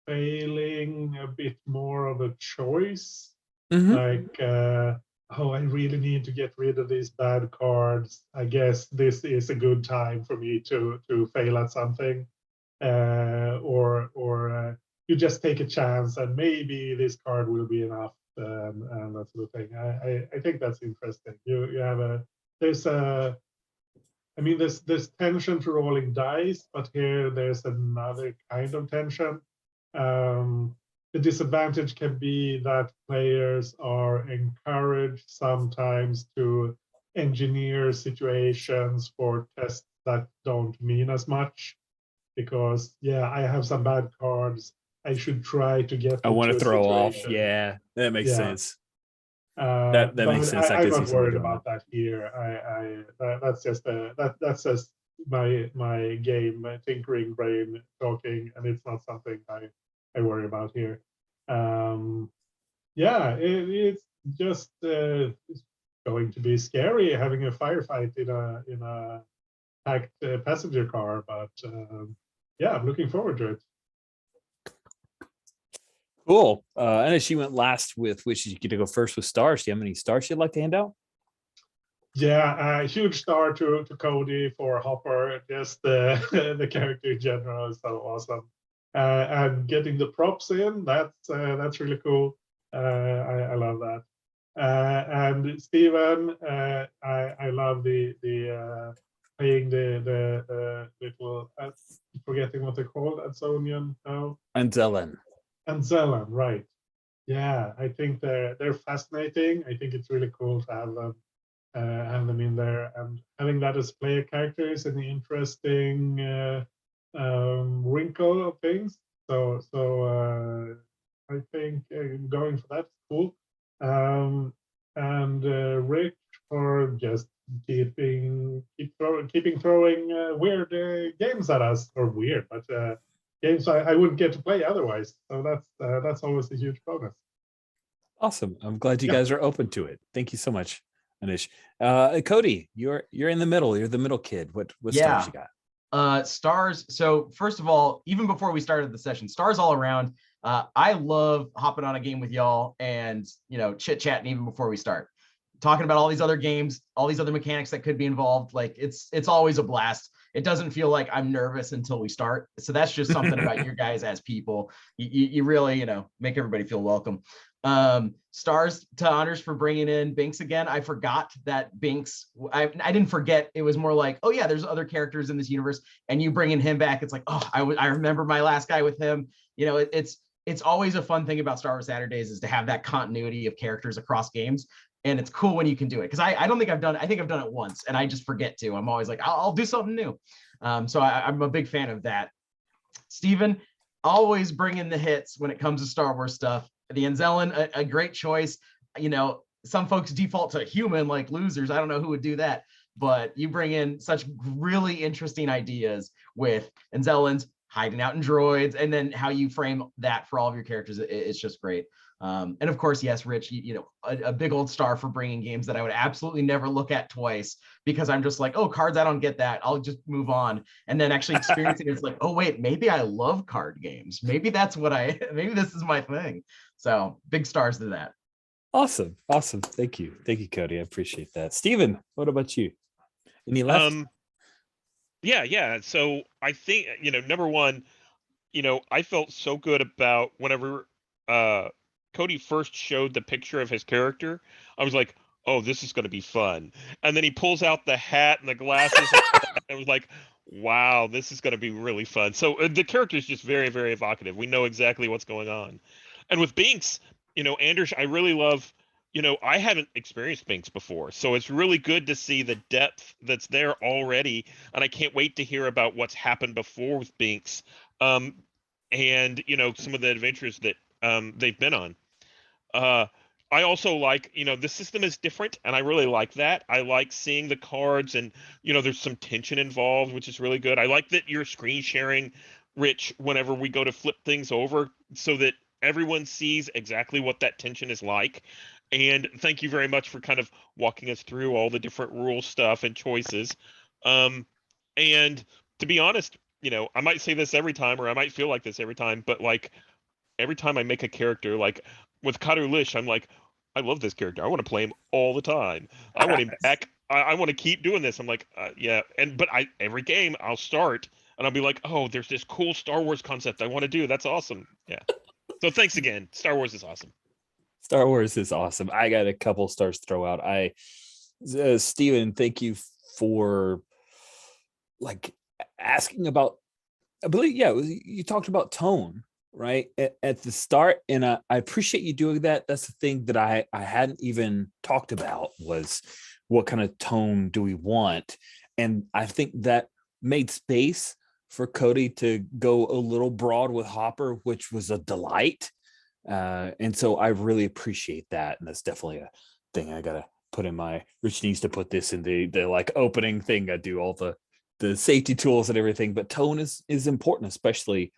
D: failing a bit more of a choice. Like, oh, I really need to get rid of these bad cards. I guess this is a good time for me to fail at something, or you just take a chance and maybe this card will be enough, and that sort of thing. I think that's interesting. You have there's tension to rolling dice, but here there's another kind of tension. The disadvantage can be that players are encouraged sometimes to engineer situations for tests that don't mean as much, because I have some bad cards. I should try to get.
A: I want to throw off. Yeah, that makes sense. That makes sense.
D: I'm not worried about that here. That's just my game, my tinkering brain talking, and it's not something I worry about here. Yeah, it's just it's going to be scary having a firefight in a packed passenger car, but yeah, I'm looking forward to it.
A: Cool. And as she went last with which you get to go first with stars. Do you have any stars you'd like to hand out?
D: Yeah, a huge star to Cody for Hopper. Just the the character in general is so awesome, and getting the props in, that's really cool. I love that. And Steven, I love the playing the little forgetting what they're called, Ansonian, no,
A: And Zelen.
D: and Zelen, right? Yeah, I think they're fascinating. I think it's really cool to have them in there, and having that as player characters and the interesting wrinkle of things. So I think going for that is cool. And Rick for just keeping throwing weird games at us, or weird, but games I wouldn't get to play otherwise. So that's always a huge bonus.
A: Awesome. I'm glad you
D: Yeah.
A: guys are open to it. Thank you so much, Anish. Cody, you're in the middle. You're the middle kid. What
C: Yeah.
A: stars you got?
C: Stars. So first of all, even before we started the session, stars all around. I love hopping on a game with y'all and, chit chatting even before we start, talking about all these other games, all these other mechanics that could be involved. Like it's always a blast. It doesn't feel like I'm nervous until we start. So that's just something about your guys as people. You really, make everybody feel welcome. Stars to Honors for bringing in Binks again. I forgot that Binks, I didn't forget. It was more like, oh yeah, there's other characters in this universe, and you bringing him back, it's like, oh, I remember my last guy with him. It's always a fun thing about Star Wars Saturdays is to have that continuity of characters across games. And it's cool when you can do it. Because I don't think I've done it once, and I just forget to. I'm always like, I'll do something new. So I'm a big fan of that. Steven, always bringing the hits when it comes to Star Wars stuff. The Anzellan, a great choice. Some folks default to human like losers. I don't know who would do that, but you bring in such really interesting ideas with Anzellans hiding out in droids, and then how you frame that for all of your characters. It's just great. And of course, yes, Rich, a big old star for bringing games that I would absolutely never look at twice, because I'm just like, oh, cards, I don't get that. I'll just move on. And then actually experiencing it's like, oh, wait, maybe I love card games. Maybe this is my thing. So big stars to that.
A: Awesome. Thank you, Cody. I appreciate that. Steven, what about you? Any left?
B: Yeah. So I think, number one, I felt so good about whenever Cody first showed the picture of his character. I was like, oh, this is going to be fun. And then he pulls out the hat and the glasses. And I was like, wow, this is going to be really fun. So the character is just very, very evocative. We know exactly what's going on. And with Binks, Anders, I really love, I haven't experienced Binks before. So it's really good to see the depth that's there already. And I can't wait to hear about what's happened before with Binks. And, some of the adventures that they've been on. I also like, the system is different, and I really like that. I like seeing the cards, and there's some tension involved, which is really good. I like that you're screen sharing, Rich, whenever we go to flip things over, so that everyone sees exactly what that tension is like. And thank you very much for kind of walking us through all the different rule stuff and choices. And to be honest, I might say this every time, or I might feel like this every time, but like every time I make a character, like with Karu Lish, I'm like, I love this character. I want to play him all the time. I want him back. I want to keep doing this. I'm like, yeah. But every game I'll start and I'll be like, oh, there's this cool Star Wars concept I want to do. That's awesome. Yeah. So thanks again. Star Wars is awesome.
A: Star Wars is awesome. I got a couple stars to throw out. Steven, thank you for asking about, I believe, you talked about tone, right, at the start, and I appreciate you doing that. That's the thing that I hadn't even talked about, was what kind of tone do we want. And I think that made space for Cody to go a little broad with Hopper, which was a delight. And so I really appreciate that. And that's definitely a thing I gotta put in my, Rich needs to put this in the like opening thing I do all the the safety tools and everything, but tone is important, especially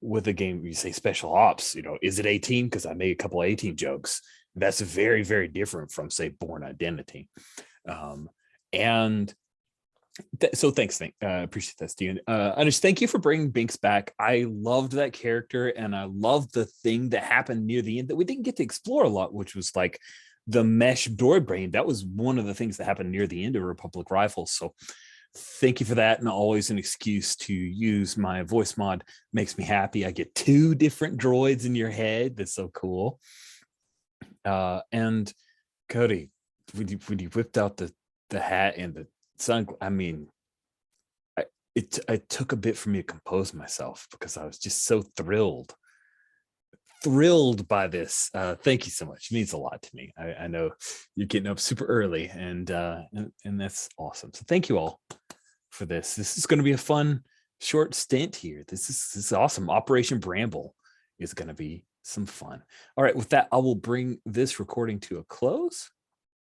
A: with a game. You say special ops, is it 18? Because I made a couple of 18 jokes. That's very, very different from, say, Born Identity. And so thanks, appreciate that, Steven. Anish, thank you for bringing Binks back. I loved that character, and I loved the thing that happened near the end that we didn't get to explore a lot, which was like the mesh droid brain. That was one of the things that happened near the end of Republic Rifles. So thank you for that, and always an excuse to use my voice mod makes me happy. I get 2 different droids in your head. That's so cool. And Cody, when you whipped out the hat and the sun, I mean, it took a bit for me to compose myself because I was just so thrilled by this. Thank you so much. It means a lot to me. I know you're getting up super early, and that's awesome. So thank you all for this. This is going to be a fun short stint here. This is awesome. Operation Bramble is going to be some fun. All right, with that, I will bring this recording to a close.